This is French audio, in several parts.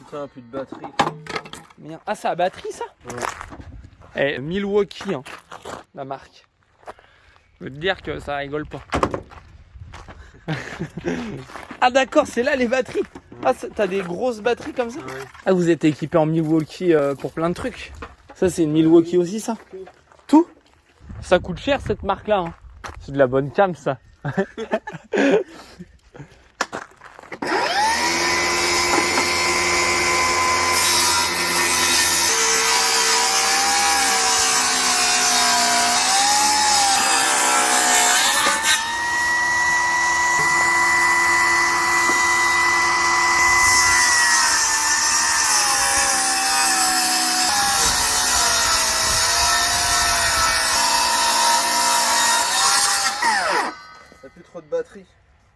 Putain, plus de batterie. Merde. Ah, c'est la batterie ça? Ouais. Eh, Milwaukee, hein, la marque. Je veux te dire que ça rigole pas. Ah d'accord, c'est là les batteries. Ah, t'as des grosses batteries comme ça? Ouais. Ah, vous êtes équipé en Milwaukee pour plein de trucs. Ça, c'est une Milwaukee aussi, ça? Tout? Ça coûte cher cette marque-là. Hein. C'est de la bonne cam, ça. T'as plus trop de batterie.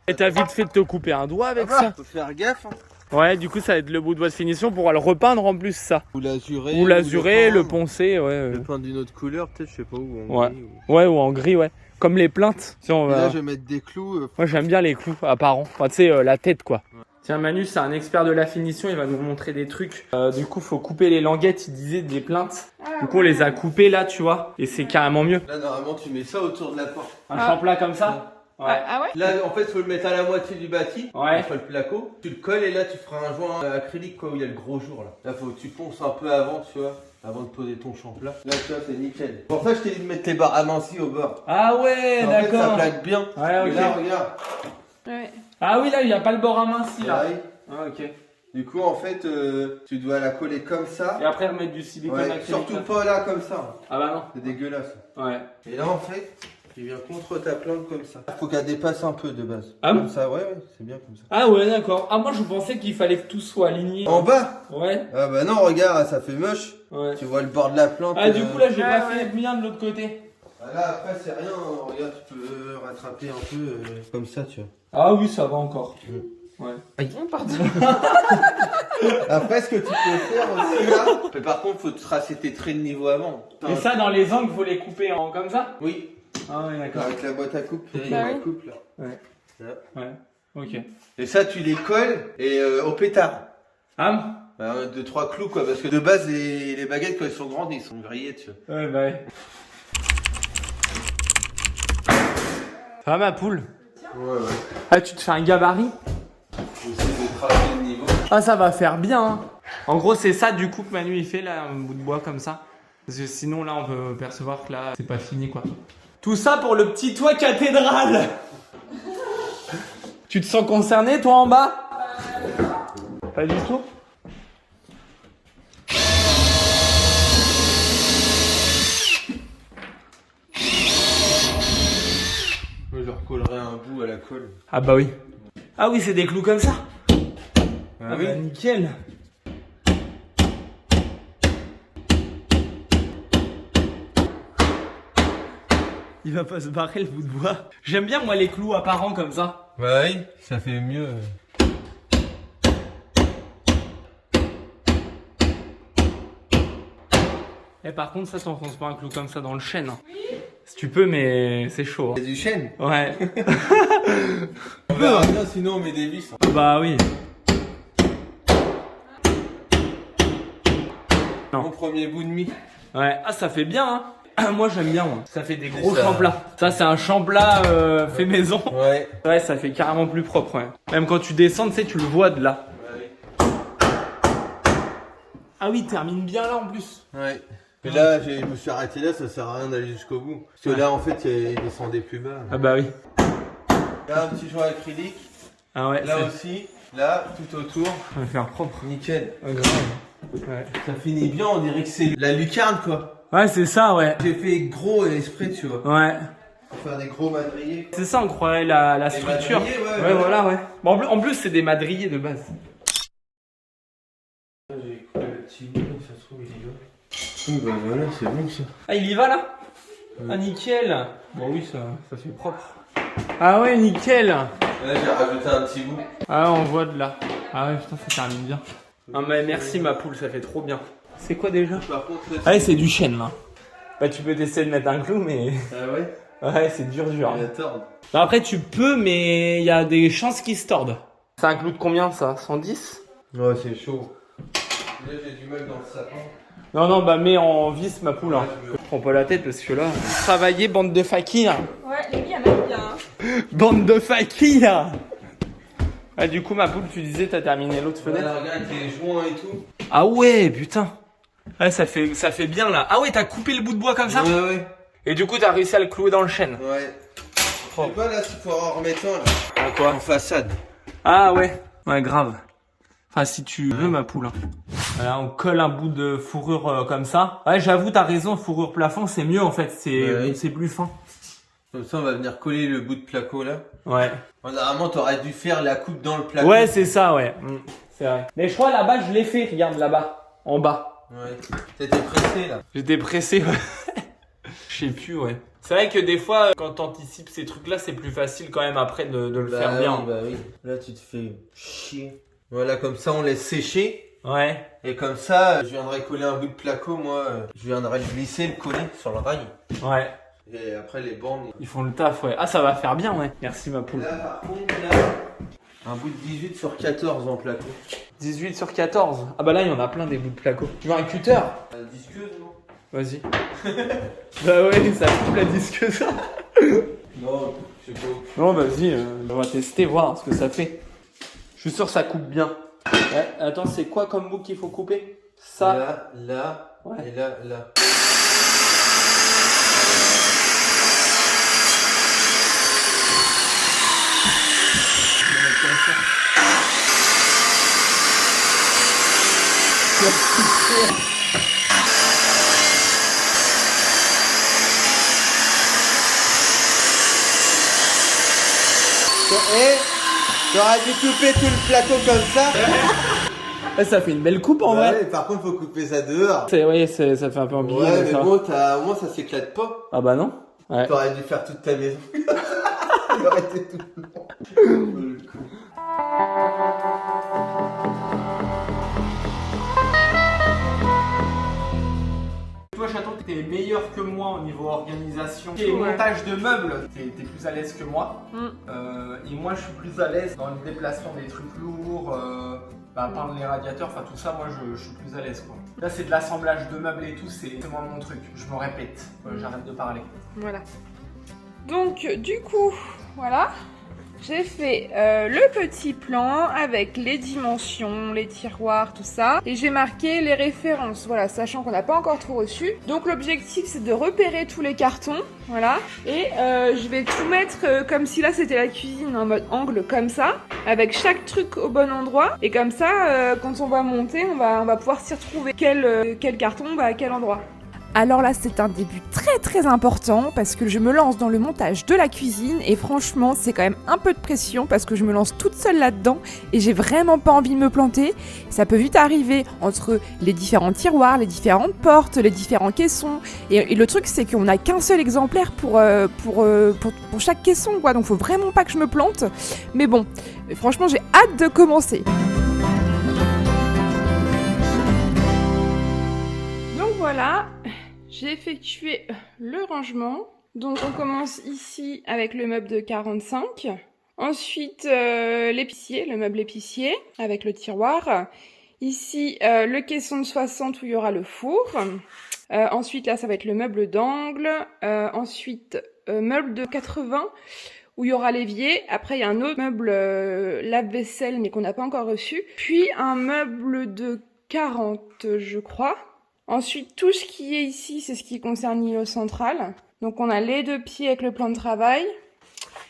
Et t'as vite fait de te couper un doigt avec ça? Faut faire gaffe. Hein. Ouais, du coup, ça va être le bout de doigt de finition pour le repeindre en plus, ça. Ou l'azurer. Ou l'azurer, le poncer, ouais. Le peindre d'une autre couleur, peut-être, je sais pas où. Ouais. Gris, Ouais, ou en gris, ouais. Comme les plaintes. Si on Et va... là, je vais mettre des clous. Moi, j'aime bien les clous apparents. Enfin, tu sais, la tête, quoi. Ouais. Tiens, Manu, c'est un expert de la finition. Il va nous montrer des trucs. Du coup, faut couper les languettes. Il disait des plaintes. Du coup, on les a coupées là, tu vois. Et c'est carrément mieux. Là, normalement, tu mets ça autour de la porte. Un champlat comme ça? Ouais. Ah ouais? Là, en fait, faut le mettre à la moitié du bâti. Ouais. Entre le placo. Tu le colles et là, tu feras un joint acrylique, quoi, où il y a le gros jour, là. Là, faut que tu ponces un peu avant, tu vois. Avant de poser ton champlat. Là, tu vois, c'est nickel. Pour ça, je t'ai dit de mettre les barres amincies au bord. Ah ouais, En fait, ça d'accord. plaque bien. Ouais, ok. Et là, regarde. Ouais. Ah oui, là, il n'y a pas le bord à minci, là. Pareil. Ah, ok. Du coup, en fait, tu dois la coller comme ça. Et après, remettre du silicone Ouais, acrylique. surtout là. pas là, comme ça. Ah bah non. C'est dégueulasse. Ouais. Et là, en fait, tu viens contre ta plante comme ça. Faut qu'elle dépasse un peu de base. Ah bon? Comme ça, ouais, c'est bien comme ça. Ah ouais, d'accord. Ah, moi, je pensais qu'il fallait que tout soit aligné. En bas? Ouais. Ah bah non, regarde, ça fait moche. Ouais. Tu vois le bord de la plante. Ah, du coup, là, j'ai Ah, pas ouais. fait bien de l'autre côté. Bah là, après, c'est rien. Regarde, tu peux rattraper un peu comme ça, tu vois. Ah oui, ça va encore. Ouais. Pardon. Après, ce que tu peux faire aussi là. Mais par contre, faut tracer tes traits de niveau avant. Et ça, dans les angles, faut les couper en comme ça? Oui, Ah ouais, d'accord. avec la boîte à coupe. Il y a Bah une oui. coupe là. Ouais. Là. Ouais. Ok. Et ça, tu les colles et au pétard. Ah? Bah, 2-3 clous quoi, parce que de base, les baguettes, quand elles sont grandes, ils sont grillés, tu vois. Ouais, bah ouais. Ça va, ma poule? Ouais, ouais. Ah, tu te fais un gabarit? J'essaie de tracer le niveau. Ah, ça va faire bien, hein. En gros, c'est ça, du coup, que Manu, il fait, là, un bout de bois comme ça. Parce que sinon, là, on peut percevoir que là, c'est pas fini, quoi. Tout ça pour le petit toit cathédrale. Tu te sens concerné, toi, en bas? Pas du tout? Moi, je recollerai un bout à la colle. Ah bah oui. Ah oui, c'est des clous comme ça. Ah Bah, nickel. Il va pas se barrer le bout de bois. J'aime bien moi les clous apparents comme ça. Bah oui, ça fait mieux. Et par contre ça t'enfonce pas un clou comme ça dans le chêne. Si tu peux mais c'est chaud. Il y a du chêne. Ouais. On verra bien, sinon on met des vis. Bah oui. Non. Mon premier bout de mie. Ouais. Ah ça fait bien hein. Moi j'aime bien moi. Ça fait des gros ça. champlats. Ça c'est un champlat fait maison. Ouais. Ouais ça fait carrément plus propre ouais. Même quand tu descends tu sais tu le vois de là. Ah oui termine bien là en plus. Ouais. Et là, je me suis arrêté là, ça sert à rien d'aller jusqu'au bout. Parce que là, en fait, il descendait plus bas. Ah bah oui. Là, un petit joint acrylique. Ah ouais. Là aussi. Là, tout autour. On va faire propre. Nickel. Grave. Ouais. Ça finit bien, on dirait que c'est la lucarne, quoi. Ouais c'est ça ouais. J'ai fait gros esprit, tu vois. Ouais. Pour faire des gros madriers. C'est ça on croirait la Des structure. madriers, Ouais, ouais. voilà ouais. Bon, en plus c'est des madriers de base. J'ai coupé le petit bout, ça se trouve, il y va. Bah voilà, c'est bon ça. Ah il y va là? Ah nickel. Bon oui ça fait propre. Ah ouais nickel. Là, j'ai rajouté un petit bout. Ah on voit de là. Ah ouais putain ça termine bien. Ah mais merci ma poule ça fait trop bien. C'est quoi déjà? Par contre, là, Ah ouais c'est du chêne là. Bah tu peux tester de mettre un clou mais... Ah ouais. Ouais c'est dur. Il y a tort. Non, après tu peux mais il y a des chances qu'ils se tordent. C'est un clou de combien ça? 110? Ouais, c'est chaud. Là, j'ai du mal dans le sapin. Non, non, bah mets en vis ma poule. Hein. Je prends pas la tête parce que là... Travailler, bande de fakirs. Ouais, les filles, elles m'aiment bien. Hein. Bande de fakirs. Ah, du coup, ma poule, tu disais, t'as terminé l'autre fenêtre. Voilà, regarde les joints et tout. Ah ouais, putain. Ouais, ça fait bien là. Ah ouais, t'as coupé le bout de bois comme ça? Ouais. Et du coup, t'as réussi à le clouer dans le chêne. Ouais. Je sais pas là s'il faut en remettre un là. Ah quoi? En façade. Ah ouais. Ouais, grave. Enfin, si tu veux, ma poule. Hein. Voilà, on colle un bout de fourrure comme ça. Ouais, j'avoue, t'as raison, fourrure plafond, c'est mieux en fait. C'est plus fin. Comme ça, on va venir coller le bout de placo là. Ouais. Normalement, t'aurais dû faire la coupe dans le placo. Ouais, c'est ça, ouais. C'est vrai. Mais je crois là-bas, je l'ai fait. Regarde là-bas. En bas. Ouais. T'étais pressé là. J'étais pressé, ouais. Je sais plus, ouais. C'est vrai que des fois, quand t'anticipes ces trucs-là, c'est plus facile quand même après de le faire bien. Bah oui. Là, tu te fais chier. Voilà, comme ça, on laisse sécher. Ouais. Et comme ça, je viendrai coller un bout de placo, moi. Je viendrai le glisser, le coller sur le rail. Ouais. Et après, les bornes. Ils font le taf, ouais. Ah, ça va faire bien, ouais. Merci, ma poule. Là, par contre, là, un bout de 18 sur 14 en placo. 18 sur 14. Ah bah là, il y en a plein des bouts de placo. Tu veux un cutter? La disqueuse, non? Vas-y. Bah ouais, ça coupe la disqueuse. Non, je sais pas. Non, vas-y, on va tester, voir ce que ça fait. Je suis sûr que ça coupe bien. Ouais, attends, c'est quoi comme bout qu'il faut couper? Ça. Là, Ouais. et là. Et t'aurais dû couper tout le plateau comme ça. Ça fait une belle coupe en vrai. Ouais, par contre, faut couper ça dehors. Ouais, ça fait un peu embrouillé. Ouais, mais ça. bon, au moins ça s'éclate pas. Ah bah non. Ouais. T'aurais dû faire toute ta maison. Il aurait été tout long. Toi, Chaton, t'es meilleur que moi au niveau organisation et montage de meubles. T'es plus à l'aise que moi. Et moi, je suis plus à l'aise dans le déplacement des trucs lourds, peindre les radiateurs, enfin tout ça, moi, je suis plus à l'aise, quoi. Là, c'est de l'assemblage de meubles et tout, c'est moi mon truc. Je me répète, j'arrête de parler. Voilà. Donc, du coup, voilà. J'ai fait le petit plan avec les dimensions, les tiroirs, tout ça. Et j'ai marqué les références, voilà, sachant qu'on n'a pas encore tout reçu. Donc l'objectif, c'est de repérer tous les cartons, voilà. Et je vais tout mettre comme si là, c'était la cuisine en mode angle, comme ça. Avec chaque truc au bon endroit. Et comme ça, quand on va monter, on va pouvoir s'y retrouver. Quel carton va à quel endroit. Alors là, c'est un début très important parce que je me lance dans le montage de la cuisine et franchement, c'est quand même un peu de pression parce que je me lance toute seule là-dedans et j'ai vraiment pas envie de me planter. Ça peut vite arriver entre les différents tiroirs, les différentes portes, les différents caissons et le truc, c'est qu'on n'a qu'un seul exemplaire pour chaque caisson, quoi. Donc faut vraiment pas que je me plante. Mais bon, franchement, j'ai hâte de commencer. Donc voilà. J'ai effectué le rangement. Donc on commence ici avec le meuble de 45. Ensuite l'épicier, le meuble épicier avec le tiroir. Ici le caisson de 60 où il y aura le four. Ensuite là ça va être le meuble d'angle. Ensuite meuble de 80 où il y aura l'évier. Après il y a un autre meuble lave-vaisselle mais qu'on n'a pas encore reçu. Puis un meuble de 40 je crois. Ensuite, tout ce qui est ici, c'est ce qui concerne l'îlot central. Donc, on a les deux pieds avec le plan de travail.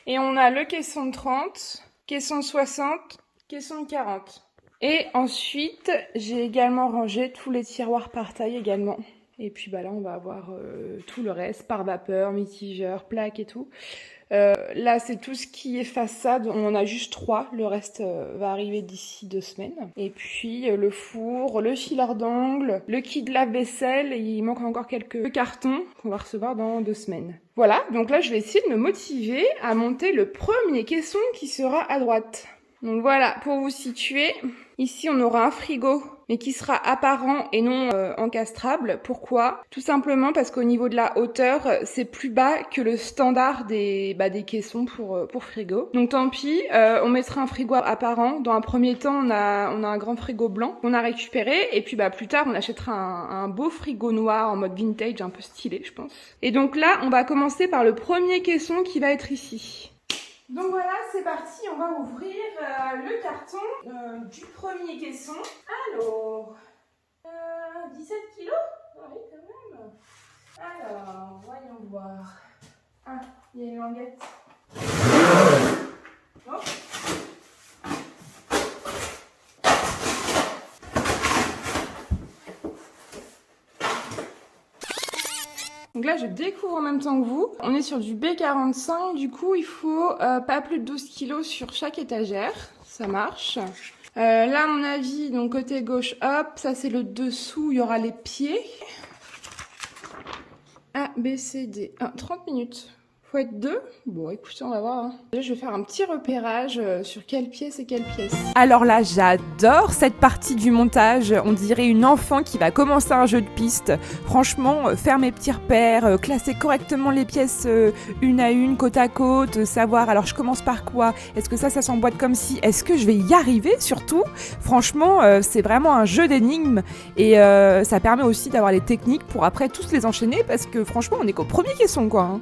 Et on a le caisson de 30, caisson de 60, caisson de 40. Et ensuite, j'ai également rangé tous les tiroirs par taille également. Et puis, bah là, on va avoir tout le reste, par vapeur, mitigeur, plaques et tout. Là, c'est tout ce qui est façade. On en a juste 3. Le reste va arriver d'ici 2 semaines. Et puis, le four, le fileur d'angle, le kit de lave-vaisselle. Et il manque encore quelques cartons qu'on va recevoir dans 2 semaines. Voilà. Donc là, je vais essayer de me motiver à monter le premier caisson qui sera à droite. Donc voilà, pour vous situer. Ici, on aura un frigo, mais qui sera apparent et non encastrable. Pourquoi? Tout simplement parce qu'au niveau de la hauteur, c'est plus bas que le standard des caissons pour frigo. Donc tant pis, on mettra un frigo apparent. Dans un premier temps, on a un grand frigo blanc qu'on a récupéré, et puis plus tard, on achètera un beau frigo noir en mode vintage, un peu stylé, je pense. Et donc là, on va commencer par le premier caisson qui va être ici. Donc voilà, c'est parti, on va ouvrir le carton du premier caisson. Alors, 17 kilos? Oui, quand même. Alors, voyons voir. Ah, il y a une languette. Hop. Donc là, je découvre en même temps que vous. On est sur du B45, du coup, il faut pas plus de 12 kilos sur chaque étagère. Ça marche. Là, à mon avis, donc côté gauche, hop, ça c'est le dessous, il y aura les pieds. A, B, C, D. 30 minutes. Faut être deux. Bon, écoutez, on va voir. Hein. Là, je vais faire un petit repérage sur quelle pièce et quelle pièce. Alors là, j'adore cette partie du montage. On dirait une enfant qui va commencer un jeu de piste. Franchement, faire mes petits repères, classer correctement les pièces une à une, côte à côte, savoir, alors je commence par quoi? Est-ce que ça s'emboîte comme ci? Est-ce que je vais y arriver surtout? Franchement, c'est vraiment un jeu d'énigmes et ça permet aussi d'avoir les techniques pour après tous les enchaîner parce que franchement, on est qu'au premier caisson, quoi. Hein.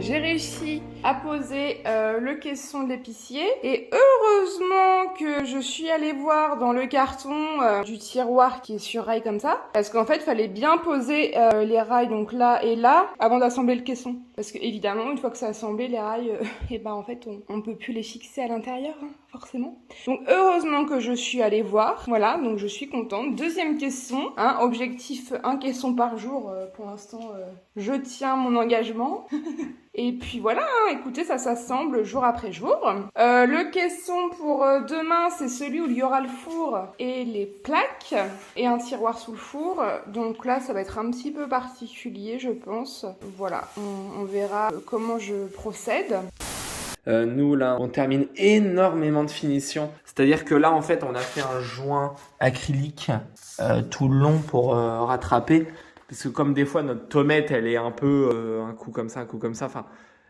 J'ai réussi à poser le caisson de l'épicier et heureusement que je suis allée voir dans le carton du tiroir qui est sur rail comme ça, parce qu'en fait il fallait bien poser les rails donc là et là avant d'assembler le caisson, parce que évidemment une fois que c'est assemblé les rails et ben en fait on peut plus les fixer à l'intérieur hein, forcément. Donc heureusement que je suis allée voir, voilà, donc je suis contente. Deuxième caisson, hein, objectif un caisson par jour, pour l'instant je tiens mon engagement. Et puis voilà, hein, écoutez, ça s'assemble jour après jour. Le caisson pour demain, c'est celui où il y aura le four et les plaques et un tiroir sous le four. Donc là, ça va être un petit peu particulier, je pense. Voilà, on verra comment je procède. Nous, là, on termine énormément de finition. C'est-à-dire que là, en fait, on a fait un joint acrylique tout long pour rattraper. Parce que comme des fois, notre tomate, elle est un peu un coup comme ça, un coup comme ça. Enfin,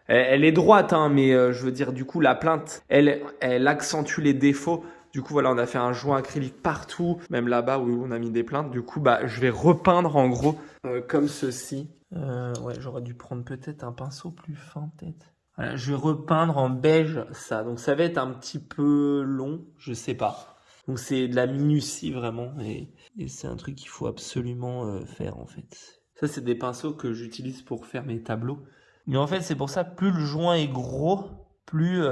elle est droite, hein, mais je veux dire, du coup, la plainte, elle accentue les défauts. Du coup, voilà, on a fait un joint acrylique partout, même là-bas où on a mis des plaintes. Du coup, je vais repeindre en gros comme ceci. Ouais, j'aurais dû prendre peut-être un pinceau plus fin, peut-être. Voilà, je vais repeindre en beige ça. Donc, ça va être un petit peu long, je sais pas. Donc, c'est de la minutie vraiment. Et c'est un truc qu'il faut absolument faire en fait. Ça, c'est des pinceaux que j'utilise pour faire mes tableaux. Mais en fait, c'est pour ça, plus le joint est gros, plus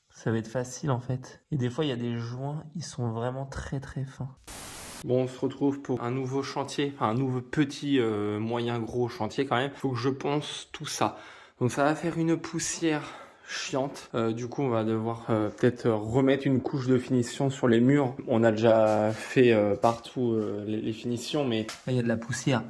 ça va être facile en fait. Et des fois, il y a des joints, ils sont vraiment très très fins. Bon, on se retrouve pour un nouveau chantier, enfin un nouveau petit, moyen gros chantier quand même. Il faut que je ponce tout ça. Donc ça va faire une poussière chiante. Du coup, on va devoir peut-être remettre une couche de finition sur les murs. On a déjà fait partout les finitions, mais là, il y a de la poussière.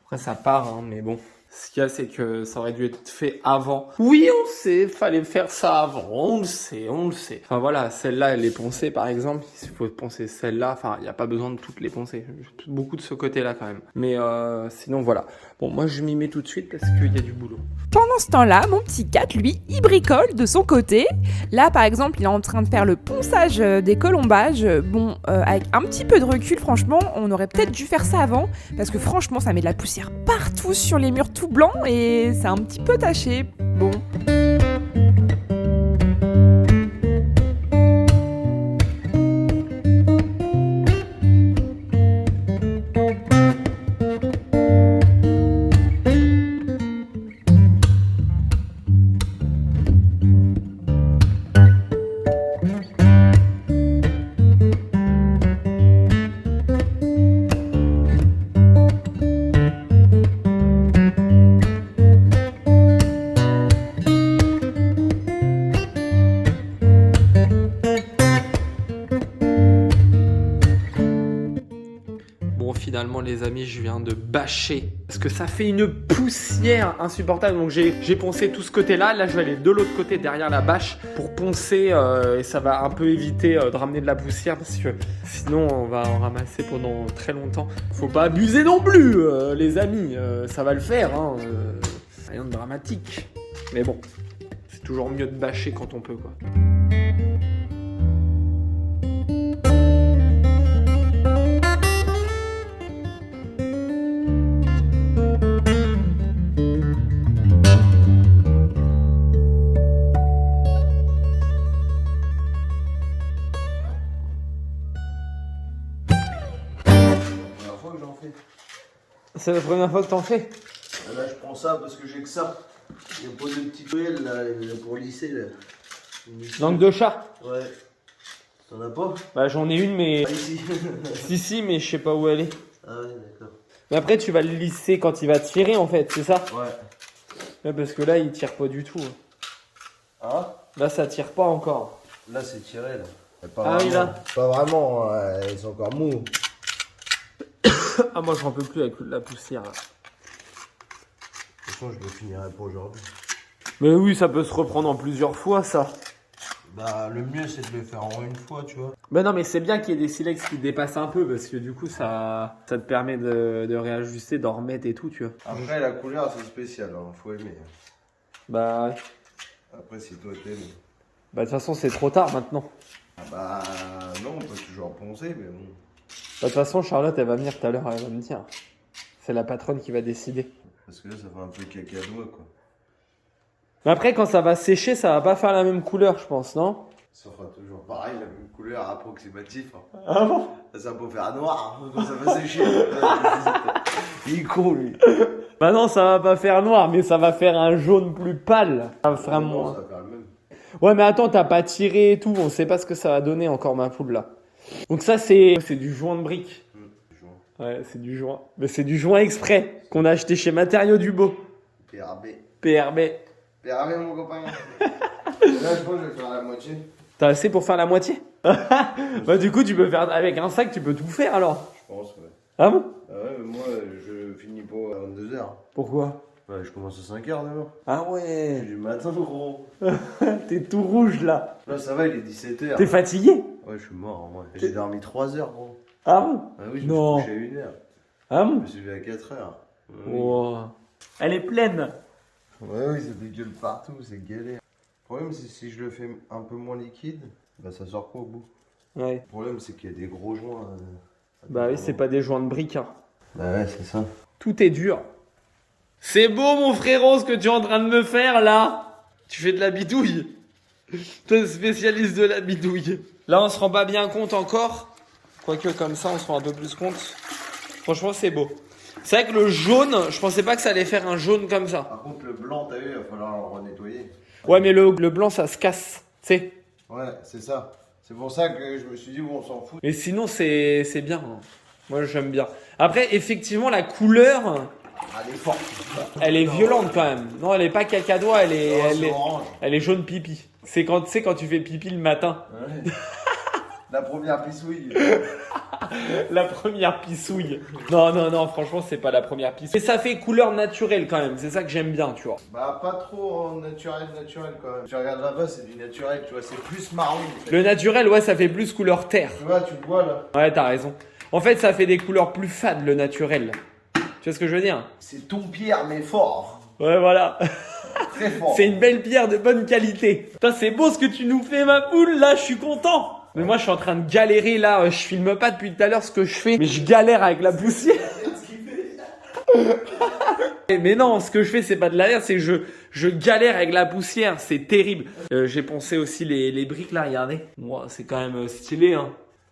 Après, ça part, hein, mais bon. Ce qu'il y a, c'est que ça aurait dû être fait avant. Oui, on sait, fallait faire ça avant. On le sait, on le sait. Enfin voilà, celle-là, elle est poncée, par exemple. Il faut poncer celle-là. Enfin, il n'y a pas besoin de toutes les poncer. Beaucoup de ce côté-là, quand même. Mais sinon, voilà. Bon, moi, je m'y mets tout de suite parce qu'il y a du boulot. Pendant ce temps-là, mon petit Cat, lui, il bricole de son côté. Là, par exemple, il est en train de faire le ponçage des colombages. Bon, avec un petit peu de recul, franchement, on aurait peut-être dû faire ça avant. Parce que franchement, ça met de la poussière partout sur les murs tout blancs et c'est un petit peu taché. Bon. les amis, je viens de bâcher. Parce que ça fait une poussière insupportable. Donc j'ai poncé tout ce côté-là. Là, je vais aller de l'autre côté derrière la bâche pour poncer. Et ça va un peu éviter de ramener de la poussière. Parce que sinon, on va en ramasser pendant très longtemps. Faut pas abuser non plus, les amis. Ça va le faire. Hein, rien de dramatique. Mais bon, c'est toujours mieux de bâcher quand on peut, quoi. C'est la première fois que t'en fais? Là, je prends ça parce que j'ai que ça. J'ai posé une petite ruelle là, pour lisser. Là. Langue de chat? Ouais. T'en as pas? Bah, j'en ai une, mais. Ah, ici. si, mais je sais pas où elle est. Ah, ouais, d'accord. Mais après, tu vas le lisser quand il va tirer, en fait, c'est ça? Ouais. Ouais, parce que là, il tire pas du tout. Ah? Là, ça tire pas encore. Là, c'est tiré, là. Ah oui, là. Pas vraiment, ils sont encore mous. Ah, moi, j'en peux plus avec la poussière, là. De toute façon, je le finirai pas aujourd'hui. Mais oui, ça peut se reprendre en plusieurs fois, ça. Bah, le mieux, c'est de le faire en une fois, tu vois. Bah non, mais c'est bien qu'il y ait des silex qui dépassent un peu, parce que du coup, ça te permet de réajuster, d'en remettre et tout, tu vois. Après, la couleur, c'est spécial, hein. Faut aimer. Bah, Après, si toi t'aimes. bah, de toute façon, c'est trop tard, maintenant. Ah bah, non, on peut toujours poncer, mais bon. Bah, de toute façon, Charlotte, elle va venir tout à l'heure, elle va me dire. C'est la patronne qui va décider. Parce que là, ça fait un peu cacadois, quoi. Mais après, quand ça va sécher, ça va pas faire la même couleur, je pense, non? Ça fera toujours pareil, la même couleur approximative. Hein. Ah bon? Ça peut faire noir hein, quand ça va sécher. Il est con, lui. Bah non, ça va pas faire noir, mais ça va faire un jaune plus pâle. Ça va faire Non, moins. ça va faire le même. Ouais, mais attends, t'as pas tiré et tout, on sait pas ce que ça va donner encore ma poule là. Donc ça, c'est du joint de briques. Ouais, c'est du joint. Mais c'est du joint exprès qu'on a acheté chez Matériaux du Beau. PRB. PRB. PRB, mon copain. Là, je pense que je vais faire la moitié. T'as assez pour faire la moitié? Bah du coup, tu peux faire avec un sac, tu peux tout faire alors. Je pense, ouais. Ah bon? Ah ouais, mais moi, je finis pas à 22h. Pourquoi? Ouais, je commence à 5h demain. Ah ouais. Du matin, gros. T'es tout rouge là. Là, ça va, il est 17h. T'es fatigué? Ouais, je suis mort en vrai. J'ai dormi 3 heures, gros. Ah bon? Ah oui, je Non. me suis couché à 1h. Ah Je bon? me suis levé à 4h. Oh. Elle est pleine. Ouais, oui, ça dégueule partout, c'est galère. Le problème, c'est si je le fais un peu moins liquide, bah ça sort pas au bout. Ouais. Le problème, c'est qu'il y a des gros joints. Bah oui, c'est pas des joints de briques. Hein. Bah ouais, c'est ça. Tout est dur. C'est beau, mon frérot, ce que tu es en train de me faire là. Tu fais de la bidouille. Toi, spécialiste de la bidouille. Là, on se rend pas bien compte encore. Quoique, comme ça, on se rend un peu plus compte. Franchement, c'est beau. C'est vrai que le jaune, je pensais pas que ça allait faire un jaune comme ça. Par contre, le blanc, t'as vu, il va falloir le renettoyer. Ouais, mais le blanc, ça se casse. Tu sais. Ouais, c'est ça. C'est pour ça que je me suis dit, bon, on s'en fout. Mais sinon, c'est bien. Moi, j'aime bien. Après, effectivement, la couleur, Elle est forte. elle est violente quand même. Non, elle est pas cacadois, Non, c'est orange. elle est jaune pipi. C'est quand, tu sais, quand tu fais pipi le matin. Ouais. La première pissouille. La première pissouille. Non, franchement, c'est pas la première pissouille. Mais ça fait couleur naturelle quand même. C'est ça que j'aime bien, tu vois. Bah, pas trop en naturel quand même. Tu regardes là-bas, c'est du naturel, tu vois, c'est plus marron. En fait. Le naturel, ouais, ça fait plus couleur terre. Tu vois, tu le vois là. Ouais, t'as raison. En fait, ça fait des couleurs plus fades, le naturel. Tu vois ce que je veux dire? C'est ton pierre, mais fort. Ouais, voilà. Très fort. C'est une belle pierre de bonne qualité. Putain, c'est beau ce que tu nous fais, ma poule. Là, je suis content. Mais moi, je suis en train de galérer là. Je filme pas depuis tout à l'heure ce que je fais. Mais je galère avec la poussière. Mais non, ce que je fais, c'est pas de la merde. C'est que je galère avec la poussière. C'est terrible. J'ai poncé aussi les briques là. Regardez. Moi, c'est quand même stylé, hein.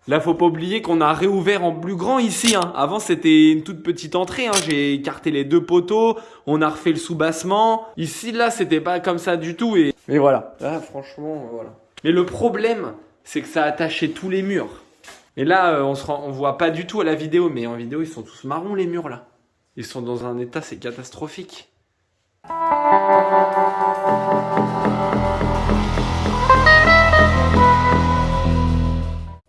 Là, faut pas oublier qu'on a réouvert en plus grand ici. Hein. Avant, c'était une toute petite entrée. Hein. J'ai écarté les 2 poteaux. On a refait le sous-bassement. Ici, là, c'était pas comme ça du tout. Mais voilà. Là, franchement, voilà. Mais le problème, c'est que ça a attaché tous les murs. Et là, on voit pas du tout à la vidéo. Mais en vidéo, ils sont tous marrons, les murs, là. Ils sont dans un état, c'est catastrophique.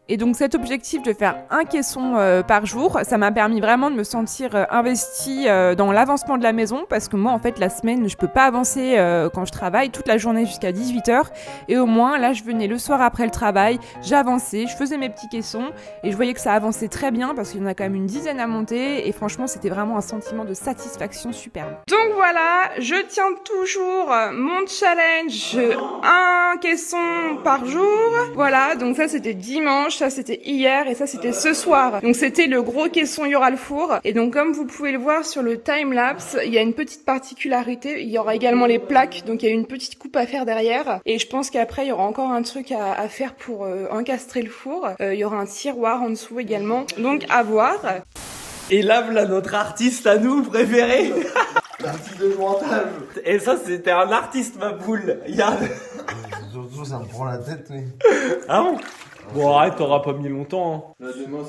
Et Et donc cet objectif de faire un caisson par jour, ça m'a permis vraiment de me sentir investie dans l'avancement de la maison, parce que moi en fait la semaine je peux pas avancer quand je travaille toute la journée jusqu'à 18h, et au moins là je venais le soir après le travail, j'avançais, je faisais mes petits caissons et je voyais que ça avançait très bien parce qu'il y en a quand même une dizaine à monter, et franchement c'était vraiment un sentiment de satisfaction superbe. Donc voilà, je tiens toujours mon challenge, un caisson par jour. Voilà, donc ça c'était dimanche, ça c'était hier et ça c'était ce soir. Donc c'était le gros caisson Yoral Four. Et donc comme vous pouvez le voir sur le timelapse, il y a une petite particularité, il y aura également les plaques, donc il y a une petite coupe à faire derrière. Et je pense qu'après il y aura encore un truc à faire pour encastrer le four. Il y aura un tiroir en dessous également, donc à voir. Et là, voilà notre artiste à nous préféré. L'artiste de montage. Et ça, c'était un artiste, ma poule. Surtout, ça me prend la tête, oui. Ah bon? Bon, arrête, t'auras pas mis longtemps. Hein. Là, demain,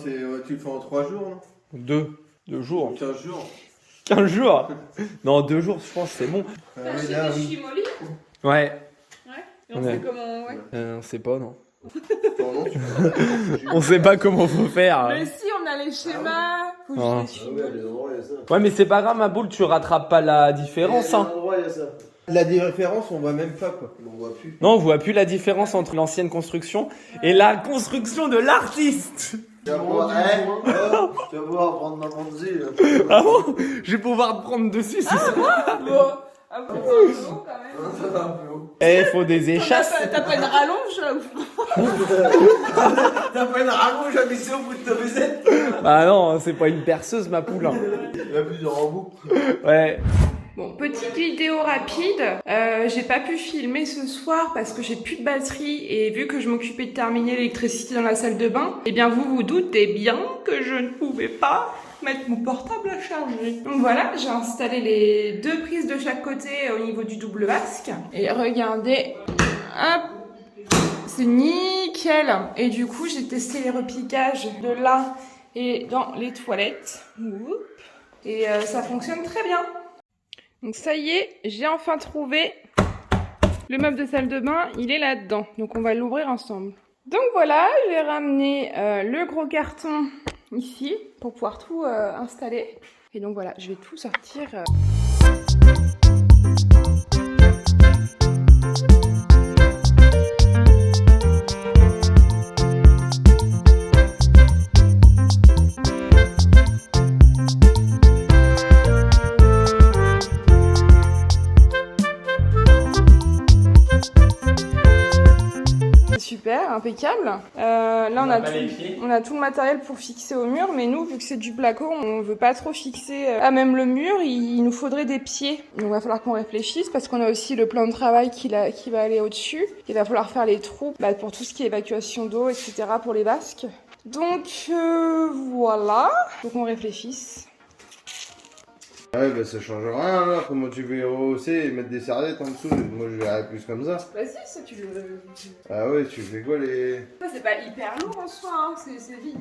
tu le fais en 3 jours, non? 2 jours. 15 jours. 15 jours? Non, 2 jours, je pense, c'est bon. Oui, là, oui. Ouais. Et on sait comment, ouais. On sait pas, non. Non, non, tu peux pas. On sait pas comment faut faire. Mais si, on a les schémas. Faut que Ah. je les filme. les endroits, il y a ça. Ouais, mais c'est pas grave, ma boule, tu rattrapes pas la différence, hein. il y a ça. La différence, on voit même pas, quoi. On voit plus. Non, on voit plus la différence entre l'ancienne construction et la construction de l'artiste. Tu vas pouvoir, tu vas pouvoir prendre ma dessus, là. Ah bon? Je vais pouvoir te prendre dessus, c'est ça? Ah bon, c'est beau, quand même. Ça va un peu haut. Eh, faut des échasses. T'as pas une rallonge là ou... T'as pas une rallonge à visser au bout de ta baisette? Ah non, c'est pas une perceuse, ma poule. Il y a plusieurs embouts. Ouais. Bon, petite vidéo rapide. J'ai pas pu filmer ce soir parce que j'ai plus de batterie, et vu que je m'occupais de terminer l'électricité dans la salle de bain, eh bien vous vous doutez bien que je ne pouvais pas mettre mon portable à charger. Donc voilà, j'ai installé les 2 prises de chaque côté au niveau du double vasque. Et regardez, hop, c'est nickel. Et du coup, j'ai testé les repiquages de là et dans les toilettes. Et ça fonctionne très bien. Donc ça y est, j'ai enfin trouvé le meuble de salle de bain, il est là-dedans. Donc on va l'ouvrir ensemble. Donc voilà, j'ai ramené le gros carton ici pour pouvoir tout installer. Et donc voilà, je vais tout sortir. Super, impeccable. Là on a tout le matériel pour fixer au mur, mais nous, vu que c'est du placo, on veut pas trop fixer à même le mur, il nous faudrait des pieds. Donc il va falloir qu'on réfléchisse, parce qu'on a aussi le plan de travail qui va aller au-dessus. Il va falloir faire les trous pour tout ce qui est évacuation d'eau, etc. pour les vasques. Donc voilà, faut qu'on réfléchisse. Ouais, bah ça change rien là. Comment tu veux rehausser et mettre des serviettes en dessous? Moi je verrais plus comme ça. Bah si, ça tu le... Ah ouais, tu fais quoi les. Ça c'est pas hyper lourd en soi, hein. C'est vide.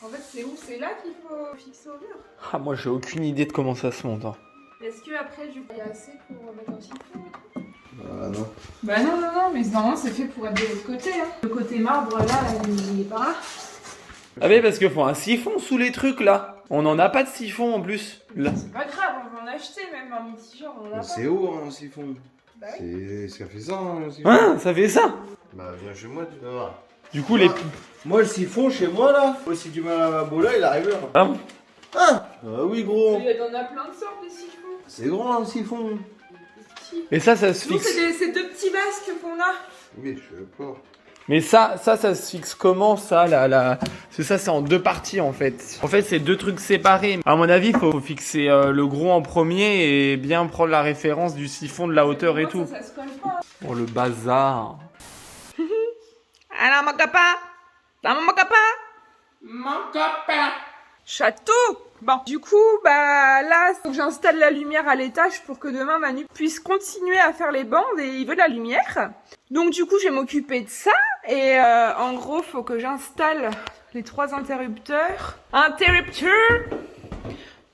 En fait c'est où? C'est là qu'il faut fixer au mur. Ah, moi, j'ai aucune idée de comment ça se monte. Hein. Est-ce que après il y a assez pour mettre un siphon et tout? Ah non. Bah non, mais normalement c'est fait pour être de l'autre côté. Hein. Le côté marbre là, il est pas là. Ah oui, parce qu'il faut un siphon sous les trucs, là. On en a pas de siphon, en plus. Là. C'est pas grave, on va en acheter même un multi-genre, on en a pas. C'est haut un siphon. Bah oui. Ça fait ça un siphon. Hein, ça fait ça. Bah viens chez moi, tu vas voir. Du coup, les... Moi le siphon chez moi là. Moi si tu mets un beau là, il arrive là. Ah bon? Ah oui gros. Il y en a plein de sortes de siphons. C'est grand un siphon. Des petits. Et ça se Nous fixe. c'est 2 petits vasques qu'on a. Oui, je sais pas. Mais ça se fixe comment, ça, là Parce que ça, c'est en 2 parties, en fait. En fait, c'est 2 trucs séparés. À mon avis, il faut fixer le gros en premier et bien prendre la référence du siphon, de la hauteur et tout. Ça se colle pas. Oh, le bazar. Alors mon copain. Mon copain. Mon copain. Château. Bon, du coup, bah là, faut que j'installe la lumière à l'étage pour que demain Manu puisse continuer à faire les bandes, et il veut de la lumière. Donc du coup, je vais m'occuper de ça, et en gros, faut que j'installe les 3 interrupteurs.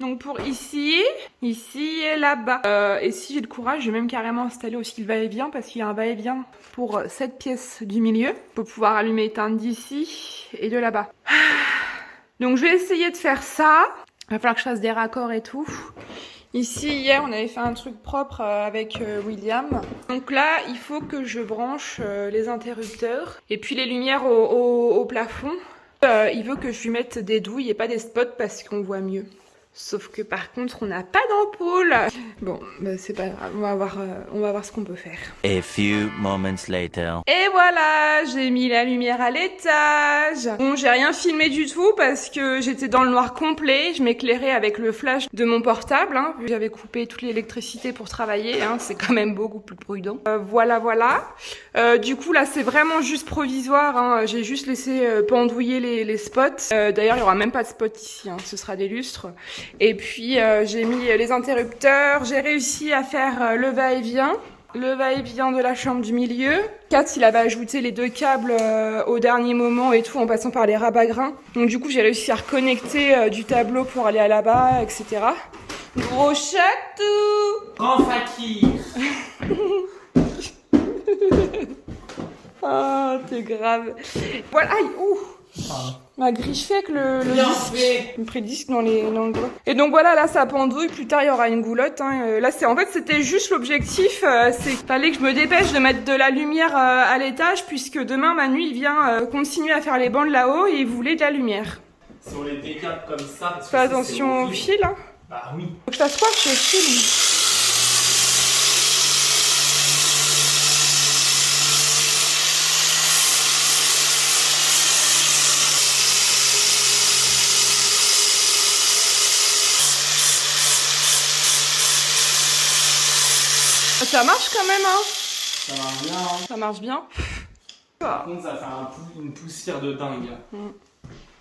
Donc pour ici et là-bas. Et si j'ai le courage, je vais même carrément installer aussi le va-et-vient parce qu'il y a un va-et-vient pour cette pièce du milieu pour pouvoir allumer et éteindre d'ici et de là-bas. Donc je vais essayer de faire ça. Il va falloir que je fasse des raccords et tout. Ici, hier, on avait fait un truc propre avec William. Donc là, il faut que je branche les interrupteurs et puis les lumières au plafond. Il veut que je lui mette des douilles et pas des spots parce qu'on voit mieux. Sauf que par contre, on n'a pas d'ampoule. Bon, bah, c'est pas grave, on va voir ce qu'on peut faire. A few moments later. Et voilà, j'ai mis la lumière à l'étage. Bon, j'ai rien filmé du tout parce que j'étais dans le noir complet. Je m'éclairais avec le flash de mon portable. Hein. J'avais coupé toute l'électricité pour travailler. Hein. C'est quand même beaucoup plus prudent. Voilà. Du coup, là, c'est vraiment juste provisoire. Hein. J'ai juste laissé pendouiller les spots. D'ailleurs, il y aura même pas de spots ici. Hein. Ce sera des lustres. Et puis j'ai mis les interrupteurs, j'ai réussi à faire le va-et-vient de la chambre du milieu. Kat, il avait ajouté les 2 câbles au dernier moment et tout en passant par les rabat-grains. Donc du coup j'ai réussi à reconnecter du tableau pour aller à là-bas, etc. Gros chatou. Grand fakir. Ah, t'es grave. Voilà, aïe, ouh. Ma griffe fait que le disque, le prédisque dans le doigt. Et donc voilà, là ça pendouille, plus tard il y aura une goulotte. Hein. Là c'était juste l'objectif, c'est fallait que je me dépêche de mettre de la lumière à l'étage puisque demain Manu il vient continuer à faire les bandes là-haut et il voulait de la lumière. Si on les décape comme ça... Fais attention au fil. Hein. Bah oui. Faut que je fasse quoi ce fil? Ça marche quand même, hein. Ça marche bien, hein. Ça marche bien. Par contre, ça fait une poussière de dingue.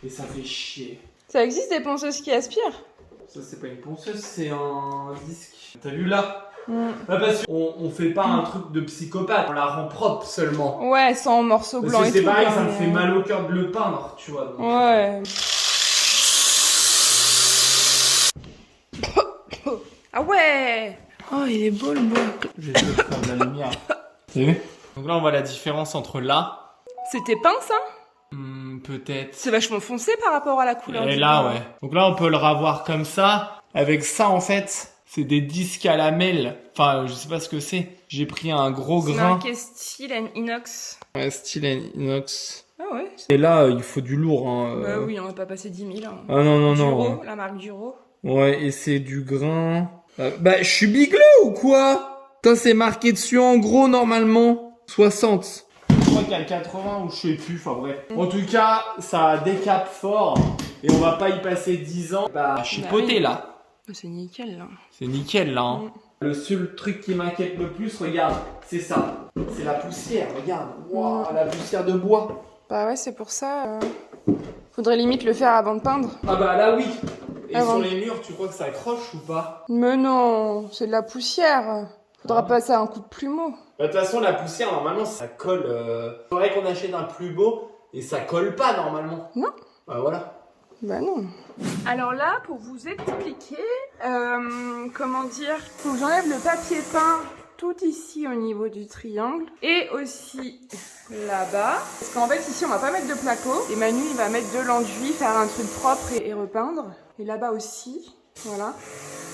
Et ça fait chier. Ça existe des ponceuses qui aspirent? Ça, c'est pas une ponceuse, c'est un disque. T'as vu là? Bah parce qu'on fait pas un truc de psychopathe, on la rend propre seulement. Ouais, sans morceaux blancs et tout. C'est pareil, ça hein, me fait mal au cœur de le peindre, tu vois. Donc. Ouais. Ah ouais. Oh, il est beau le bloc. Je vais essayer de faire de la lumière. T'as vu? Donc là, on voit la différence entre là. C'était peint, ça? Peut-être. C'est vachement foncé par rapport à la couleur. Et là, ouais. Donc là, on peut le revoir comme ça. Avec ça, en fait, c'est des disques à lamelles. Enfin, je sais pas ce que c'est. J'ai pris un gros grain. C'est marqué steel and inox. Ouais, steel and inox. Ah ouais. Et là, il faut du lourd. Hein. Bah oui, on va pas passer 10 000. Hein. Ah non. Duro, la marque Duro. Ouais, et c'est du grain. Bah, je suis bigleux ou quoi? Putain, c'est marqué dessus en gros normalement. 60. Je crois qu'il y a 80 ou je sais plus, enfin bref. En tout cas, ça décape fort et on va pas y passer 10 ans. Bah, chipoter là. C'est nickel là. C'est nickel là. Hein. Le seul truc qui m'inquiète le plus, regarde, c'est ça. C'est la poussière, regarde. Wow, la poussière de bois. Bah ouais, c'est pour ça. Faudrait limite le faire avant de peindre. Ah bah là oui. Et avant. sur les murs, tu crois que ça accroche ou pas? Mais non, c'est de la poussière. Faudra passer un coup de plumeau. De toute façon, la poussière, normalement, ça colle. Faudrait qu'on achète un plus beau et ça colle pas normalement. Non. Bah voilà. Bah non. Alors là, pour vous expliquer, comment dire, faut que j'enlève le papier peint tout ici au niveau du triangle et aussi là-bas. Parce qu'en fait, ici, on va pas mettre de placo. Et Manu, il va mettre de l'enduit, faire un truc propre et repeindre. Et là-bas aussi, voilà.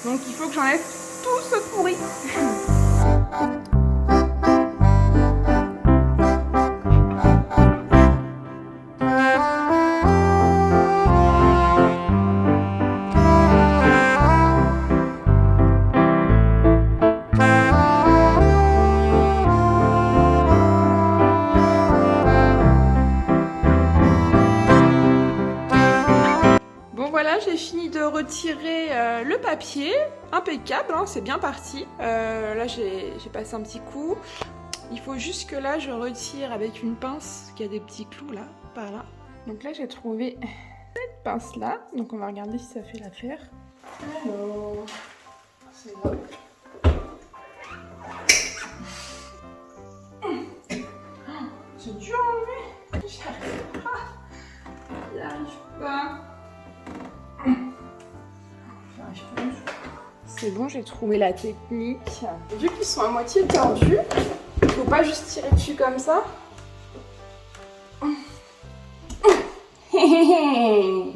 Donc il faut que j'enlève tout ce pourri. J'ai fini de retirer le papier, impeccable, hein, c'est bien parti. Là j'ai passé un petit coup. Il faut juste que là je retire avec une pince qui a des petits clous là, par là. Donc là j'ai trouvé cette pince là, donc on va regarder si ça fait l'affaire. Alors, c'est là. C'est dur à enlever. J'y arrive pas. J'y arrive pas. C'est bon, j'ai trouvé la technique. Vu qu'ils sont à moitié tordus, faut pas juste tirer dessus comme ça. Et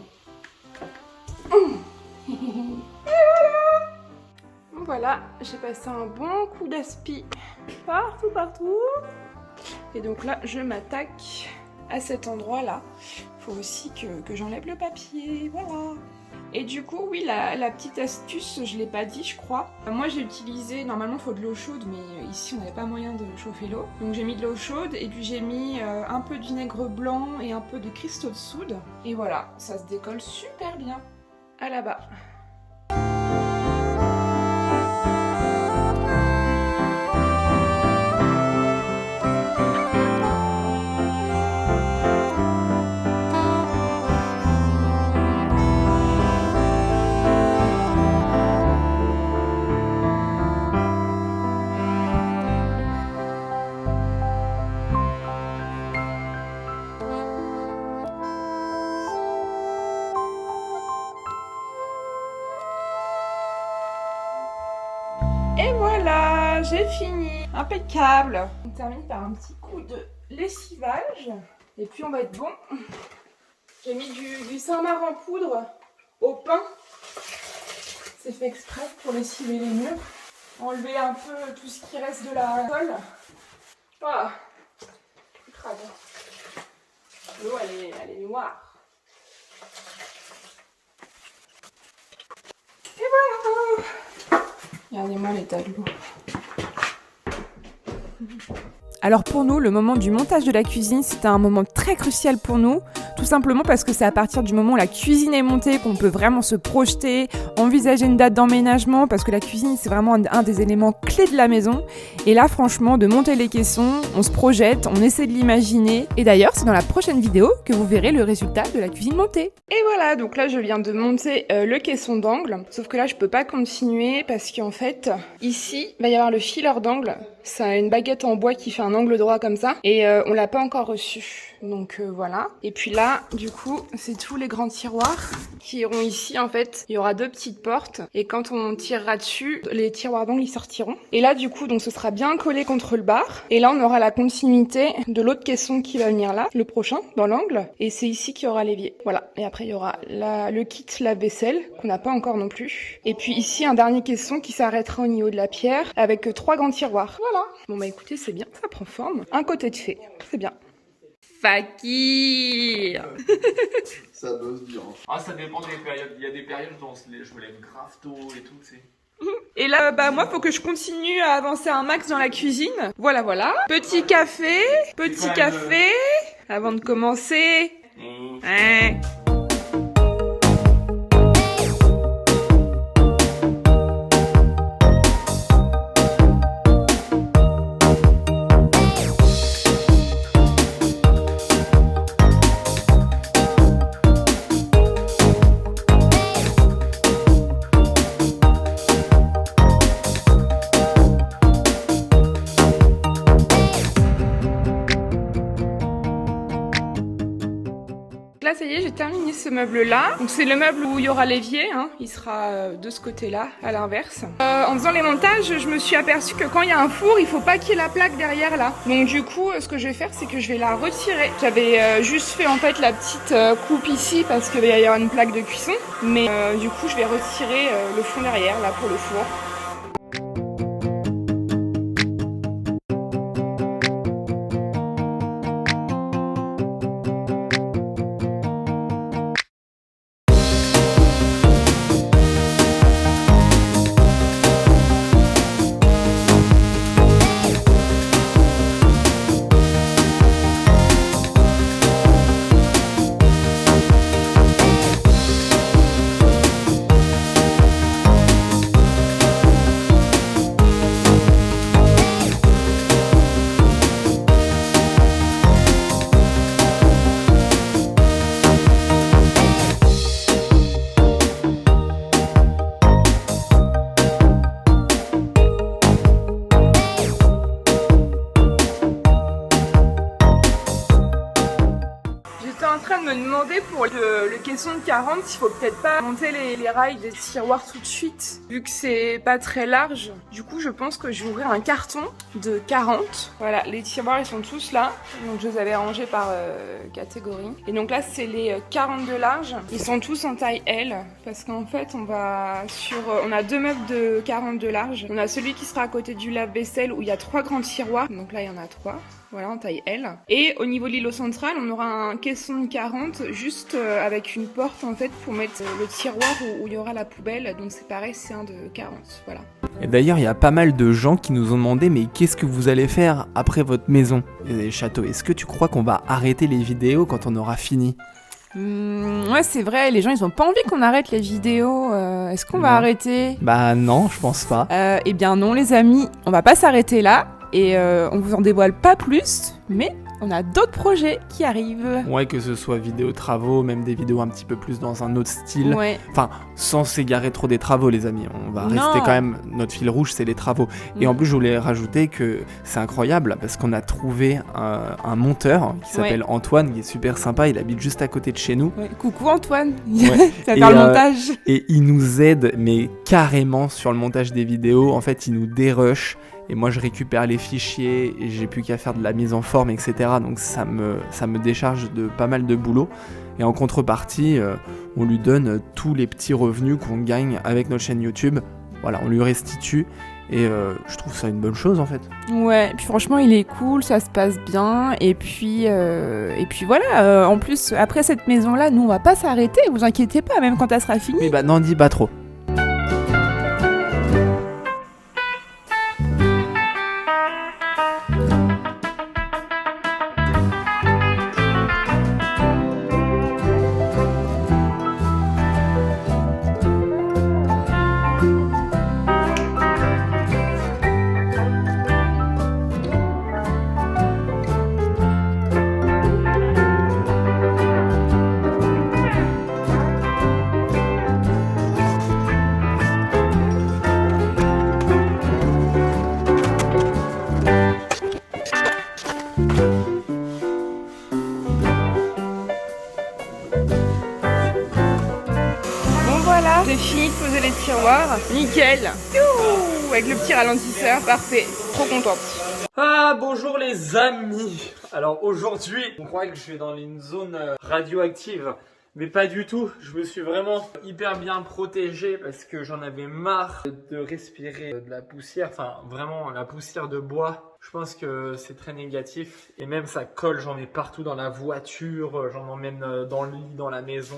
voilà, j'ai passé un bon coup d'aspi partout. Et donc là, je m'attaque à cet endroit-là. Faut aussi que j'enlève le papier, voilà. Et du coup, oui, la petite astuce, je l'ai pas dit, je crois. Moi, j'ai utilisé, normalement, il faut de l'eau chaude, mais ici, on n'avait pas moyen de chauffer l'eau. Donc, j'ai mis de l'eau chaude, et puis j'ai mis un peu de vinaigre blanc et un peu de cristaux de soude. Et voilà, ça se décolle super bien. À là-bas. Et voilà, j'ai fini. Impeccable. On termine par un petit coup de lessivage. Et puis on va être bon. J'ai mis du Saint-Marc en poudre au pain. C'est fait exprès pour lessiver les murs. Enlever un peu tout ce qui reste de la colle. Voilà. Plus crade. L'eau, elle est noire. Et voilà. Regardez-moi l'état de l'eau. Alors pour nous, le moment du montage de la cuisine, c'était un moment très crucial pour nous, tout simplement parce que c'est à partir du moment où la cuisine est montée qu'on peut vraiment se projeter, envisager une date d'emménagement, parce que la cuisine, c'est vraiment un des éléments clés de la maison. Et là, franchement, de monter les caissons, on se projette, on essaie de l'imaginer. Et d'ailleurs, c'est dans la prochaine vidéo que vous verrez le résultat de la cuisine montée. Et voilà, donc là, je viens de monter le caisson d'angle. Sauf que là, je peux pas continuer parce qu'en fait, ici, il va y avoir le fileur d'angle. C'est une baguette en bois qui fait un angle droit comme ça. Et on l'a pas encore reçu. Donc voilà. Et puis là, du coup, c'est tous les grands tiroirs qui iront ici. En fait, il y aura deux petites portes. Et quand on tirera dessus, les tiroirs d'angle, ils sortiront. Et là, du coup, donc ce sera bien collé contre le bar. Et là, on aura la continuité de l'autre caisson qui va venir là, le prochain, dans l'angle. Et c'est ici qu'il y aura l'évier. Voilà. Et après, il y aura le kit lave-vaisselle, qu'on n'a pas encore non plus. Et puis ici, un dernier caisson qui s'arrêtera au niveau de la pierre, avec 3 grands tiroirs. Voilà. Bon bah écoutez, c'est bien, ça prend forme. Un côté de fait, c'est bien. Fakir. Ça bosse bien. Ah, ça dépend des périodes. Il y a des périodes où je me lève grave tôt et tout, c'est... Et là, bah moi, faut que je continue à avancer un max dans la cuisine. Voilà, voilà. Petit café, avant de commencer. Ouais. Là, ça y est, j'ai terminé ce meuble-là. Donc c'est le meuble où il y aura l'évier, hein. Il sera de ce côté-là, à l'inverse. En faisant les montages, je me suis aperçue que quand il y a un four, il faut pas qu'il y ait la plaque derrière là. Donc du coup, ce que je vais faire, c'est que je vais la retirer. J'avais juste fait en fait la petite coupe ici parce qu'il va y avoir une plaque de cuisson. Mais du coup, je vais retirer le fond derrière là pour le four. me demandais pour le caisson de 40, il faut peut-être pas monter les rails des tiroirs tout de suite, vu que c'est pas très large. Du coup, je pense que je vais ouvrir un carton de 40. Voilà, les tiroirs, ils sont tous là. Donc, je les avais rangés par catégorie. Et donc là, c'est les 40 de large. Ils sont tous en taille L, parce qu'en fait, on a 2 meubles de 40 de large. On a celui qui sera à côté du lave-vaisselle où il y a 3 grands tiroirs. Donc là, il y en a 3. Voilà, en taille L. Et au niveau de l'îlot central, on aura un caisson de 40 juste avec une porte en fait pour mettre le tiroir où il y aura la poubelle. Donc c'est pareil, c'est un de 40. Voilà. Et d'ailleurs, il y a pas mal de gens qui nous ont demandé mais qu'est-ce que vous allez faire après votre maison et les châteaux? Est-ce que tu crois qu'on va arrêter les vidéos quand on aura fini? Ouais, c'est vrai, les gens ils ont pas envie qu'on arrête les vidéos. Est-ce qu'on va arrêter? Bah non, je pense pas. Eh bien non les amis, on va pas s'arrêter là. Et on vous en dévoile pas plus, mais on a d'autres projets qui arrivent. Ouais, que ce soit vidéo travaux, même des vidéos un petit peu plus dans un autre style. Ouais. Enfin, sans s'égarer trop des travaux, les amis. On va rester quand même... Notre fil rouge, c'est les travaux. Et en plus, je voulais rajouter que c'est incroyable, parce qu'on a trouvé un monteur qui s'appelle Antoine, qui est super sympa. Il habite juste à côté de chez nous. Ouais. Coucou Antoine. Ouais. Ça va faire le montage. Et il nous aide, mais carrément sur le montage des vidéos. En fait, il nous dérush. Et moi, je récupère les fichiers et j'ai plus qu'à faire de la mise en forme, etc. Donc ça me décharge de pas mal de boulot. Et en contrepartie, on lui donne tous les petits revenus qu'on gagne avec notre chaîne YouTube. Voilà, on lui restitue. Et je trouve ça une bonne chose, en fait. Ouais, puis franchement, il est cool, ça se passe bien. Et puis voilà, en plus, après cette maison-là, nous, on va pas s'arrêter. Vous inquiétez pas, même quand elle sera finie. Mais bah, n'en dis pas trop. J'ai fini de poser les tiroirs. Nickel. Youhou, avec le petit ralentisseur. Parfait. Trop contente. Ah, bonjour les amis. Alors aujourd'hui, on croit que je suis dans une zone radioactive. Mais pas du tout, je me suis vraiment hyper bien protégé parce que j'en avais marre de respirer de la poussière, enfin vraiment la poussière de bois. Je pense que c'est très négatif et même ça colle, j'en ai partout dans la voiture, j'en emmène dans le lit, dans la maison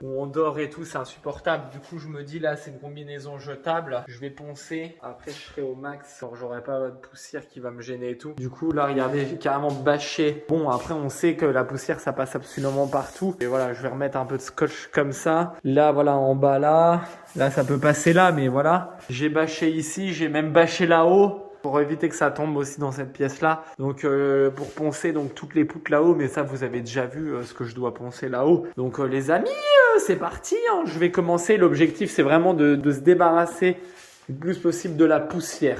où on dort et tout, c'est insupportable. Du coup je me dis là c'est une combinaison jetable, je vais poncer, après je serai au max, genre j'aurai pas de poussière qui va me gêner et tout. Du coup là regardez, j'ai carrément bâché. Bon après on sait que la poussière ça passe absolument partout et voilà je vais remettre un peu de scotch comme ça. Là voilà en bas là ça peut passer là mais voilà. J'ai bâché ici, j'ai même bâché là-haut. Pour éviter que ça tombe aussi dans cette pièce-là. Donc pour poncer donc toutes les poutres là-haut, mais ça vous avez déjà vu ce que je dois poncer là-haut. Donc les amis, c'est parti, hein. Je vais commencer. L'objectif c'est vraiment de se débarrasser le plus possible de la poussière.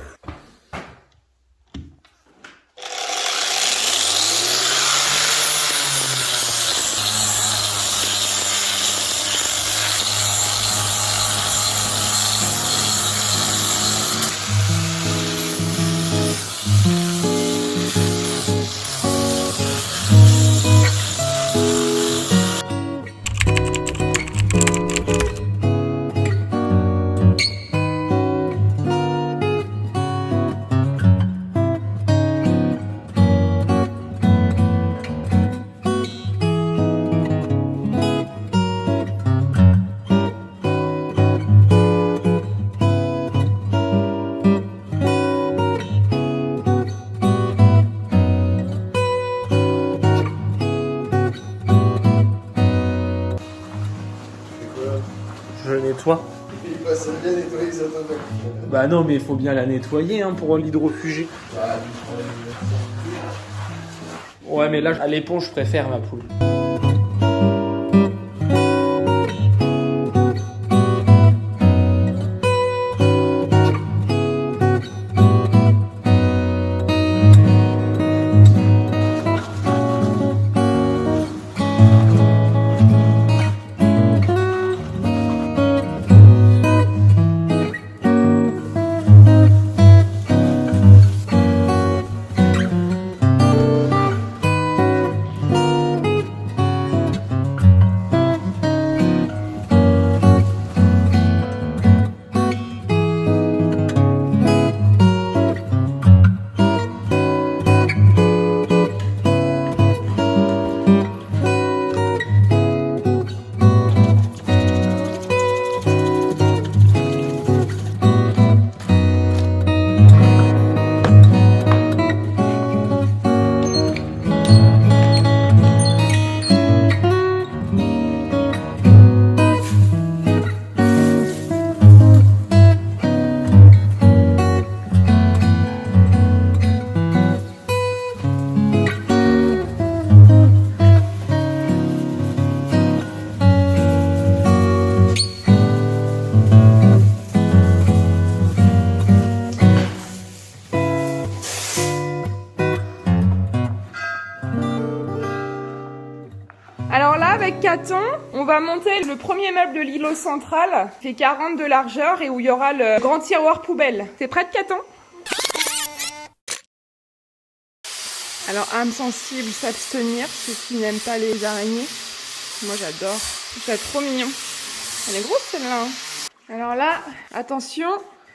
Je nettoie. Ça bien nettoyer ça toi. Bah non mais il faut bien la nettoyer hein, pour l'hydrofuger. Ouais mais là à l'éponge je préfère ma poule. 4 ans, on va monter le premier meuble de l'îlot central, qui fait 40 de largeur et où il y aura le grand tiroir poubelle. T'es prête, Caton? Alors, âme sensible, s'abstenir, ceux qui n'aiment pas les araignées. Moi, j'adore. C'est trop mignon. Elle est grosse, celle-là. Alors là, attention,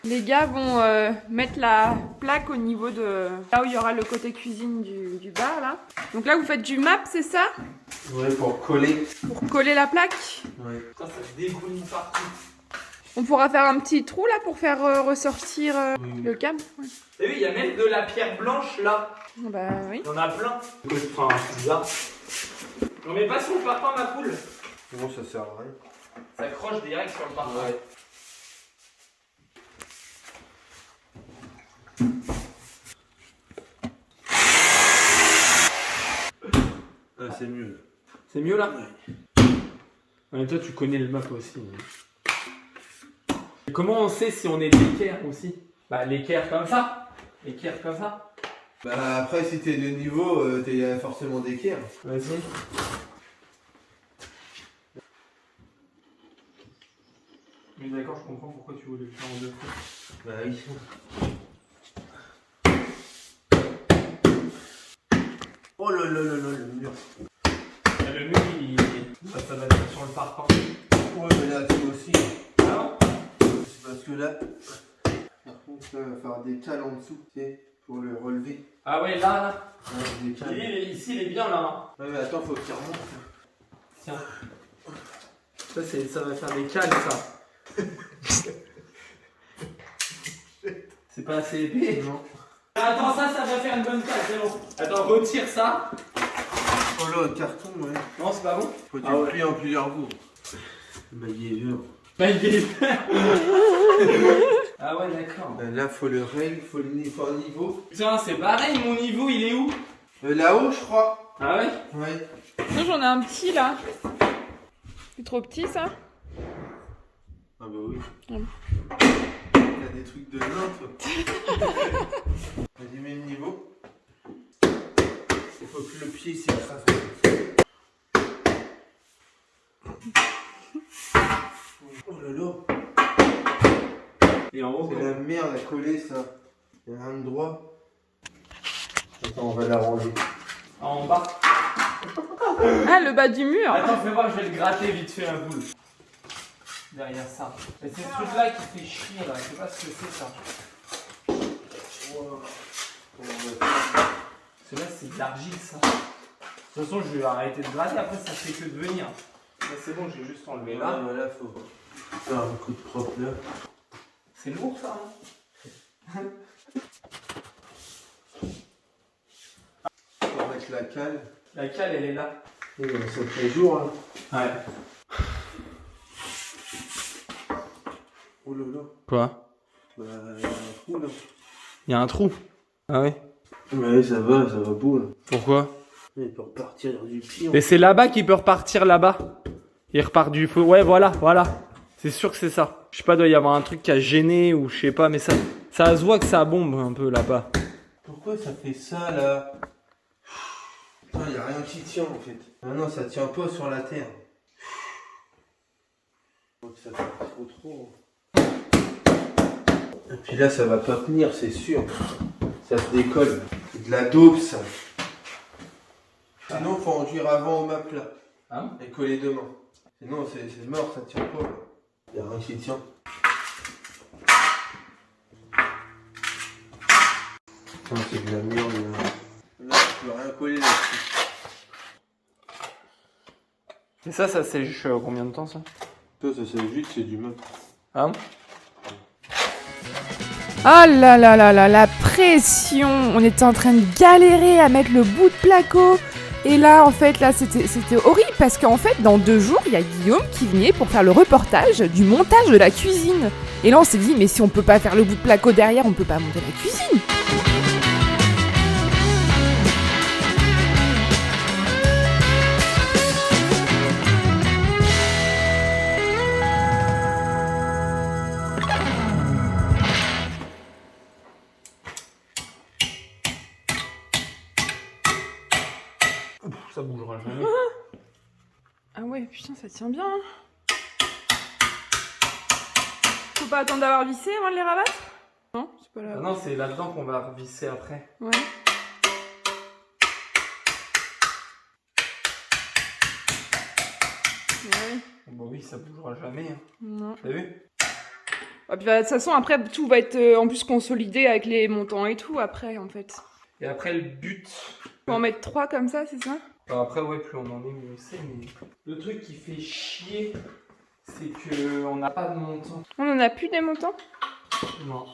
les gars vont mettre la plaque au niveau de là où il y aura le côté cuisine du bar, là. Donc là, vous faites du map, c'est ça? Ouais, pour coller. Pour coller la plaque. Ouais. Ça se dégouline partout. On pourra faire un petit trou, là, pour faire ressortir le câble. Ouais. Et oui, il y a même de la pierre blanche, là. Bah oui. Il y en a plein. Enfin, c'est bizarre. On met pas sur le parpaing, ma poule. Bon, ça sert à rien. Ça accroche direct sur le parpaing. Ouais. Ah, c'est mieux. C'est mieux là? Ouais, toi, tu connais le map aussi. Et comment on sait si on est d'équerre aussi? Bah, l'équerre comme ça. L'équerre comme ça. Bah, après, si t'es de niveau, t'es forcément d'équerre. Vas-y. Mais d'accord, je comprends pourquoi tu voulais le faire en deux fois. Bah oui. Oh là là là là, le mur. Le mur, ça va être sur le parpaing. Ouais, mais là, toi aussi. Ah C'est parce que là, par contre, là, il va faire des cales en dessous, tu sais, pour le relever. Ah ouais, là. Ouais, des cales. Ici, il est bien là. Hein. Ouais, mais attends, faut qu'il remonte. Tiens. Ça va faire des cales, ça. C'est pas assez épais? Non. Attends, ça va faire une bonne cale, c'est bon. Attends, retire ça. Oh là, le carton, ouais. Non, c'est pas bon? Faut du Ah ouais. plier en plusieurs bouts. Bah, il est dur. Bah, il est Ah ouais, d'accord. Bah, là, faut le règle, faut un niveau. Putain, c'est pareil, mon niveau, il est où? Là-haut, je crois. Ah ouais? Ouais. Moi, j'en ai un petit, là. C'est trop petit, ça? Ah bah oui. Mm. Il y a des trucs de nain, toi. Vas-y, mets le niveau. Il faut que le pied s'écrase. Oh là là. Et en haut, C'est la merde à coller, ça. Il y a rien de droit. Attends, on va l'arranger. en bas. Ah, le bas du mur. Attends, fais voir, je vais le gratter vite fait un boule. Derrière ça. Et c'est ce truc là qui fait chier là, je sais pas ce que c'est ça. Wow. Celui-là c'est de l'argile ça. De toute façon je vais arrêter de gratter, après ça fait que de venir. Là c'est bon, j'ai juste enlevé là. Là, voilà, faut faire un coup de propre là. C'est lourd ça hein. Pour mettre la cale. La cale elle est là. Oui, ça fait jour, hein. Ouais. Oh là là. Quoi? Bah, il y a un trou là. Il y a un trou. Ah ouais? Ouais, ça va beau là. Pourquoi? Il peut repartir du pied. Mais c'est là-bas qu'il peut repartir là-bas. Il repart du feu. Ouais voilà. C'est sûr que c'est ça. Je sais pas, doit y avoir un truc qui a gêné ou je sais pas, mais ça se voit que ça bombe un peu là-bas. Pourquoi ça fait ça là? Putain, il n'y a rien qui tient en fait. Ah non, ça tient pas sur la terre. Donc ça fait trop. Et puis là, ça va pas tenir, c'est sûr. Ça se décolle. C'est de la daube ça. Sinon, faut enduire avant au map là. Ah Et coller demain. Sinon, c'est mort, ça tient pas. Il n'y a rien qui tient. Putain, c'est de la merde là. Là, je peux rien coller là-dessus. Et ça sèche combien de temps ça? Ça c'est juste, c'est du map. Ah bon? Oh là là là là, la pression! On était en train de galérer à mettre le bout de placo. Et là, en fait, là, c'était horrible parce qu'en fait, dans 2 jours, il y a Guillaume qui venait pour faire le reportage du montage de la cuisine. Et là, on s'est dit, mais si on peut pas faire le bout de placo derrière, on peut pas monter la cuisine. Ça bougera jamais. Ah ouais, putain, ça tient bien. Hein. Faut pas attendre d'avoir vissé avant de les rabattre? Non, c'est pas là. Ah non, c'est là-dedans qu'on va revisser après. Ouais. Ouais. Bah oui, ça bougera jamais. Hein. Non. T'as vu? Ah, puis, de toute façon, après, tout va être en plus consolidé avec les montants et tout, après, en fait. Et après, le but... Faut en mettre 3 comme ça, c'est ça? Bah après, ouais, plus on en est, mieux c'est. Mais le truc qui fait chier, c'est que on n'a pas de montant. On en a plus des montants? Non.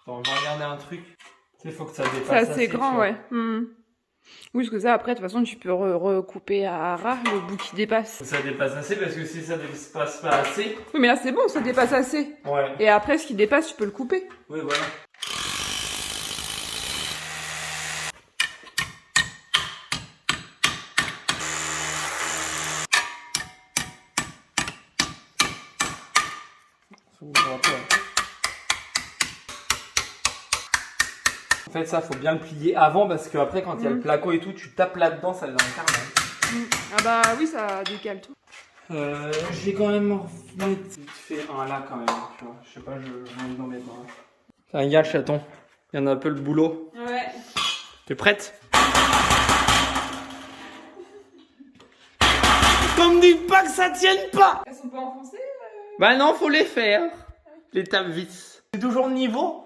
Attends, on va regarder un truc. Il faut que ça dépasse. C'est assez tu grand, vois. ouais. Oui, parce que ça, après, de toute façon, tu peux recouper à ras le bout qui dépasse. Ça dépasse assez parce que si ça dépasse pas assez. Oui, mais là, c'est bon, ça dépasse assez. Ouais. Et après, ce qui dépasse, tu peux le couper. Oui, voilà. En fait, ça, faut bien le plier avant parce que après, quand il y a le placo et tout, tu tapes là-dedans, ça devient un carnage. Ah bah oui, ça décale tout. Je vais quand même remettre vite fait un là quand même, tu vois. Je sais pas, j'ai envie d'en mettre un. Regarde, chaton. Il y en a un peu le boulot. Ouais. T'es prête? Comme dis pas que ça tienne pas! Elles sont pas enfoncées? Bah non, faut les faire. Les tables vis. C'est toujours le niveau?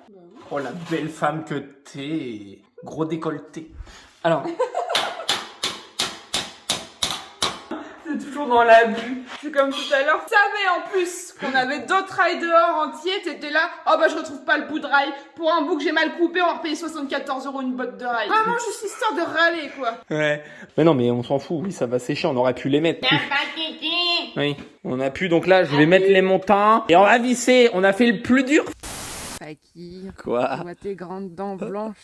Oh la belle femme que t'es. Gros décolleté. Alors. C'est toujours dans l'abus. C'est comme tout à l'heure. Tu savais en plus qu'on avait d'autres rails dehors entiers. T'étais là. Oh bah je retrouve pas le bout de rail. Pour un bout que j'ai mal coupé, on va repayer 74 € une botte de rail. Vraiment juste histoire de râler quoi. Ouais. Mais non, mais on s'en fout. Oui, ça va sécher. On aurait pu les mettre. Oui, on a pu. Donc là, je vais mettre les montants. Et on va visser. On a fait le plus dur. Fakir, Quoi? je vois tes grandes dents blanches.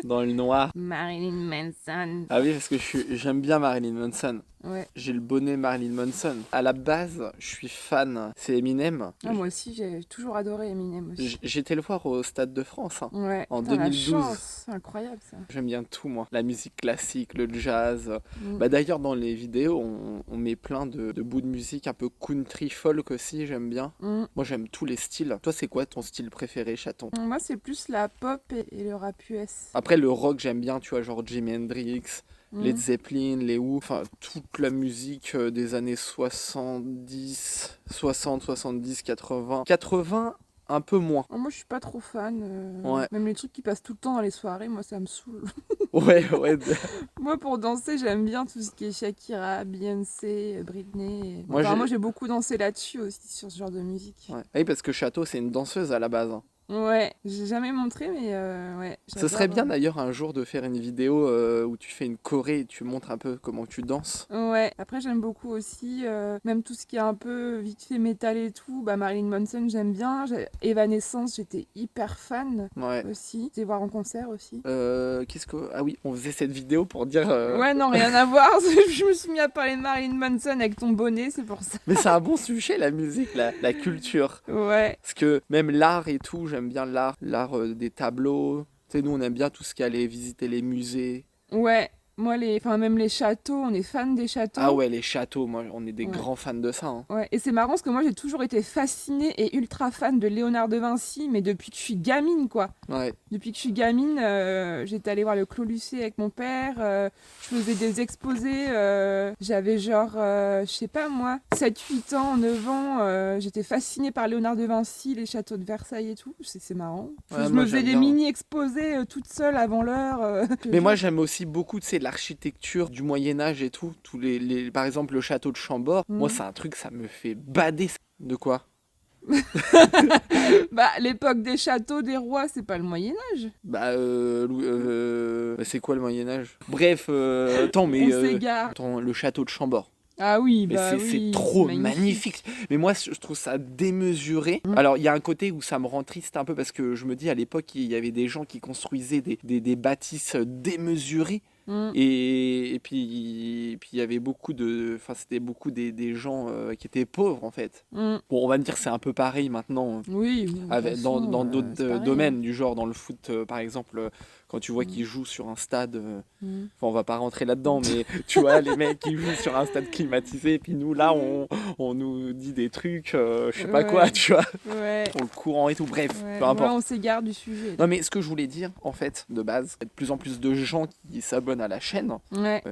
Dans le noir. Marilyn Manson. Ah oui, parce que j'aime bien Marilyn Manson. Ouais. J'ai le bonnet Marilyn Manson. À la base, je suis fan. C'est Eminem. Ah, moi aussi, j'ai toujours adoré Eminem aussi. J'étais le voir au Stade de France. Hein. Ouais. En Putain, la 2012. chance. C'est incroyable ça. J'aime bien tout, moi. La musique classique, le jazz. Mm. Bah, d'ailleurs, dans les vidéos, on met plein de bouts de musique un peu country folk aussi, j'aime bien. Mm. Moi, j'aime tous les styles. Toi, c'est quoi ton style préféré, chaton? Moi, c'est plus la pop et le rap US. Après, le rock, j'aime bien, tu vois, genre Jimi Hendrix, Mm. Led Zeppelin, les Who, enfin, toute la musique des années 70, 60, 70, 80. 80, un peu moins. Oh, moi, je suis pas trop fan. Ouais. Même les trucs qui passent tout le temps dans les soirées, moi, ça me saoule. Ouais. Moi, pour danser, j'aime bien tout ce qui est Shakira, Beyoncé, Britney. Moi, Moi, j'ai beaucoup dansé là-dessus aussi, sur ce genre de musique. Ouais. Oui, parce que Chateau, c'est une danseuse à la base. Hein. Ouais, j'ai jamais montré, mais ouais. Ce serait bien d'ailleurs un jour de faire une vidéo où tu fais une choré et tu montres un peu comment tu danses. Ouais, après j'aime beaucoup aussi, même tout ce qui est un peu vite fait métal et tout, bah Marilyn Manson j'aime bien, Evanescence j'étais hyper fan Ouais. aussi, j'étais voir en concert aussi. Qu'est-ce que... Ah oui, on faisait cette vidéo pour dire... Ouais non, rien à voir, je me suis mis à parler de Marilyn Manson avec ton bonnet, c'est pour ça. Mais c'est un bon sujet la musique, la culture. Ouais. Parce que même l'art et tout, j'aime bien l'art des tableaux. Tu sais, nous on aime bien tout ce qui est aller visiter les musées. Ouais. Moi, même les châteaux, on est fan des châteaux. Ah ouais, les châteaux, moi on est des Ouais. grands fans de ça. Hein. Ouais, et c'est marrant parce que moi j'ai toujours été fascinée et ultra fan de Léonard de Vinci, mais depuis que je suis gamine quoi. Ouais. Depuis que je suis gamine, j'étais allée voir le Clos Lucé avec mon père, je faisais des exposés, j'avais genre, je sais pas moi, 7-8 ans, 9 ans, j'étais fascinée par Léonard de Vinci, les châteaux de Versailles et tout, c'est marrant. Ouais, je moi, me faisais j'aime des bien. mini-exposés toute seule avant l'heure. Mais moi j'aime aussi beaucoup, tu sais, l'architecture du Moyen-Âge et tout. Tous par exemple, le château de Chambord. Mhm. Moi, c'est un truc, ça me fait bader. De quoi? Bah, l'époque des châteaux, des rois, c'est pas le Moyen-Âge. Bah, c'est quoi le Moyen-Âge? Bref, attends, mais. On s'égare. Attends, le château de Chambord. Ah oui, Mais bah c'est trop magnifique. Mais moi, je trouve ça démesuré. Mm. Alors, il y a un côté où ça me rend triste un peu parce que je me dis, à l'époque, il y avait des gens qui construisaient des bâtisses démesurées. Et puis il y avait beaucoup c'était beaucoup des gens qui étaient pauvres en fait. Bon, on va dire que c'est un peu pareil maintenant Oui, dans d'autres c'est pareil, domaines du genre dans le foot par exemple quand tu vois qu'ils jouent sur un stade enfin, on va pas rentrer là-dedans mais tu vois les mecs qui jouent sur un stade climatisé et puis nous là on nous dit des trucs je sais pas quoi tu vois pour le courant et tout bref peu importe. On s'égare du sujet. Non mais ce que je voulais dire en fait de base, il y a de plus en plus de gens qui s'abonnent à la chaîne.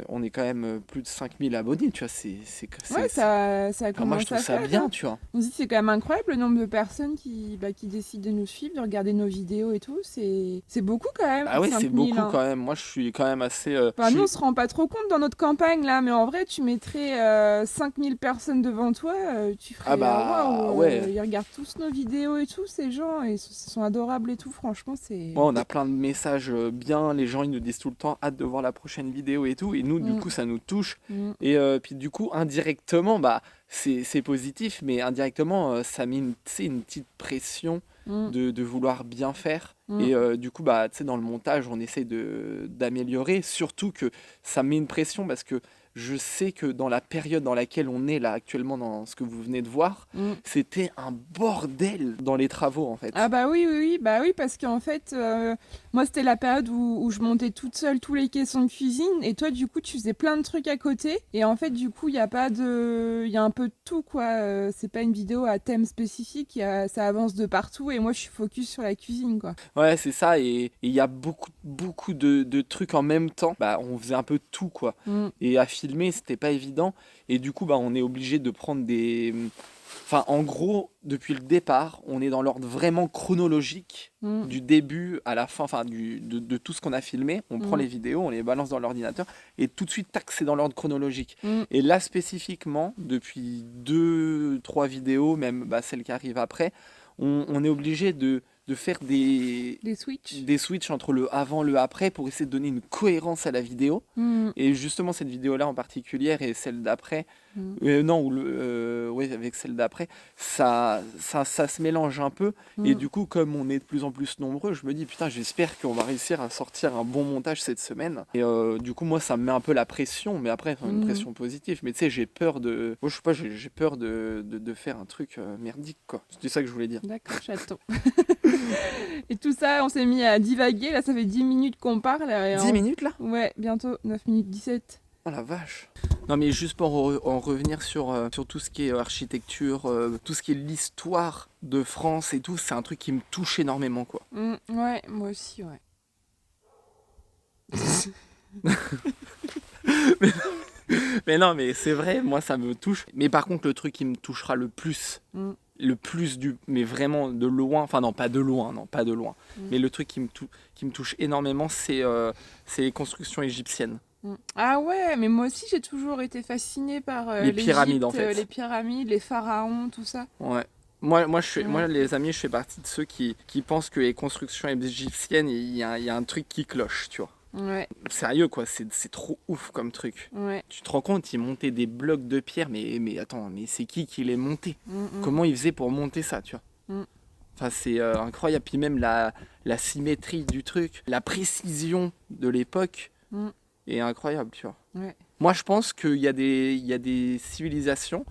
On est quand même plus de 5000 abonnés, tu vois, ça commence moi je trouve ça bien, tu vois. On se dit c'est quand même incroyable le nombre de personnes qui décident de nous suivre, de regarder nos vidéos et tout, c'est beaucoup quand même. Ah oui, c'est beaucoup hein. quand même. Moi je suis quand même assez nous on se rend pas trop compte dans notre campagne là, mais en vrai tu mettrais 5000 personnes devant toi, tu ferais ils regardent tous nos vidéos et tout ces gens et ils sont adorables et tout, franchement c'est... on a plein de messages bien, les gens ils nous disent tout le temps hâte de voir la prochaine vidéo et tout, et nous du coup ça nous touche, et puis du coup indirectement c'est positif, mais indirectement ça met une petite pression de vouloir bien faire, et du coup dans le montage on essaie d'améliorer, surtout que ça met une pression parce que je sais que dans la période dans laquelle on est là actuellement, dans ce que vous venez de voir, c'était un bordel dans les travaux en fait. Ah bah oui, parce qu'en fait, moi c'était la période où je montais toute seule tous les caissons de cuisine, et toi du coup tu faisais plein de trucs à côté, et en fait du coup il y a un peu de tout quoi, c'est pas une vidéo à thème spécifique, ça avance de partout, et moi je suis focus sur la cuisine quoi. Ouais c'est ça, et il y a beaucoup de trucs en même temps, on faisait un peu tout quoi, et à filmer c'était pas évident, et du coup on est obligé de prendre en gros depuis le départ on est dans l'ordre vraiment chronologique du début à la fin, de tout ce qu'on a filmé, on prend les vidéos, on les balance dans l'ordinateur et tout de suite tac c'est dans l'ordre chronologique, et là spécifiquement depuis 2-3 vidéos, même celle qui arrive après, on est obligé de faire des switches entre le avant le après pour essayer de donner une cohérence à la vidéo. Et justement cette vidéo là en particulier et celle d'après avec celle d'après ça se mélange un peu, et du coup comme on est de plus en plus nombreux, je me dis putain j'espère qu'on va réussir à sortir un bon montage cette semaine, et du coup moi ça me met un peu la pression, mais après une pression positive, mais tu sais j'ai peur de faire un truc merdique quoi, c'était ça que je voulais dire. D'accord, j'attends. Et tout ça, on s'est mis à divaguer, là ça fait 10 minutes qu'on parle. 10 minutes là ? Ouais, bientôt, 9 minutes 17. Oh la vache. Non mais juste pour en revenir sur tout ce qui est architecture, tout ce qui est l'histoire de France et tout, c'est un truc qui me touche énormément quoi. Ouais, moi aussi, ouais. mais non, mais c'est vrai, moi ça me touche. Mais par contre le truc qui me touchera le plus, mais vraiment de loin, enfin non pas de loin, mais le truc qui me touche énormément, c'est les constructions égyptiennes. Ah ouais, mais moi aussi j'ai toujours été fascinée par les pyramides en fait. Les pyramides, les pharaons, tout ça. Ouais. Moi les amis, je fais partie de ceux qui pensent que les constructions égyptiennes, il y a un truc qui cloche, tu vois. Ouais. Sérieux quoi, c'est trop ouf comme truc. Ouais. Tu te rends compte, ils montaient des blocs de pierre, mais attends, mais c'est qui les montait? Comment ils faisaient pour monter ça, tu vois? Enfin, c'est incroyable. Puis même la symétrie du truc, la précision de l'époque est incroyable, tu vois. Ouais. Moi, je pense qu'il y a des civilisations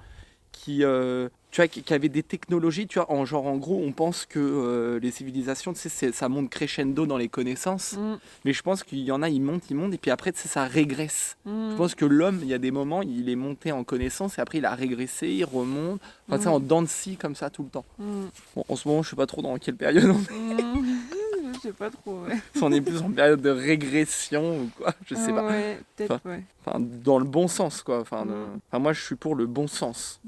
qui avaient des technologies, tu vois, en gros, on pense que les civilisations, tu sais, ça monte crescendo dans les connaissances, mais je pense qu'il y en a, ils montent, et puis après, tu sais, ça régresse. Je pense que l'homme, il y a des moments, il est monté en connaissance, et après, il a régressé, il remonte, enfin, tu sais, en dents de scie, comme ça, tout le temps. Bon, en ce moment, je sais pas trop dans quelle période on est. Je sais pas trop, ouais. Si on est plus en période de régression ou quoi, je sais pas. Ouais, peut-être, ouais. Enfin, dans le bon sens, quoi. Enfin, moi, je suis pour le bon sens.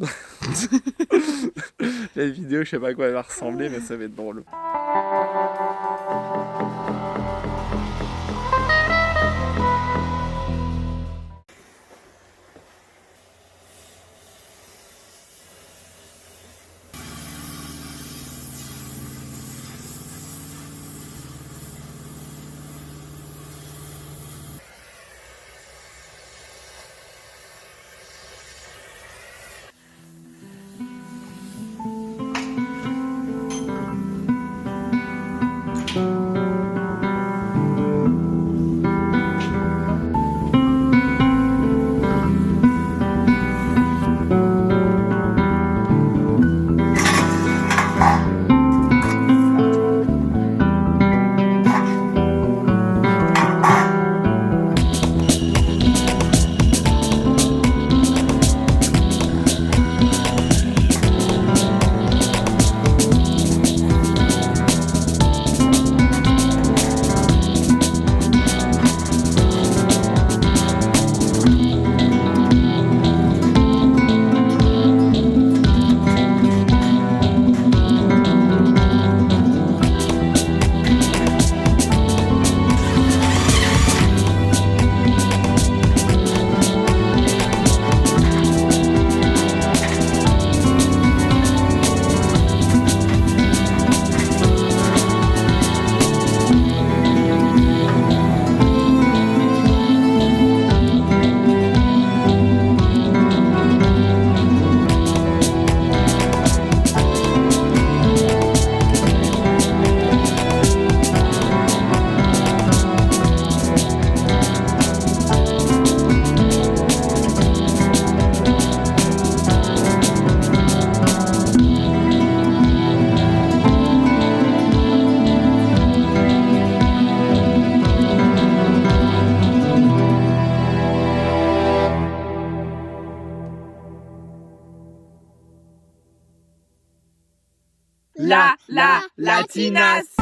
La vidéo, je sais pas à quoi elle va ressembler, mais ça va être drôle. la, latinas.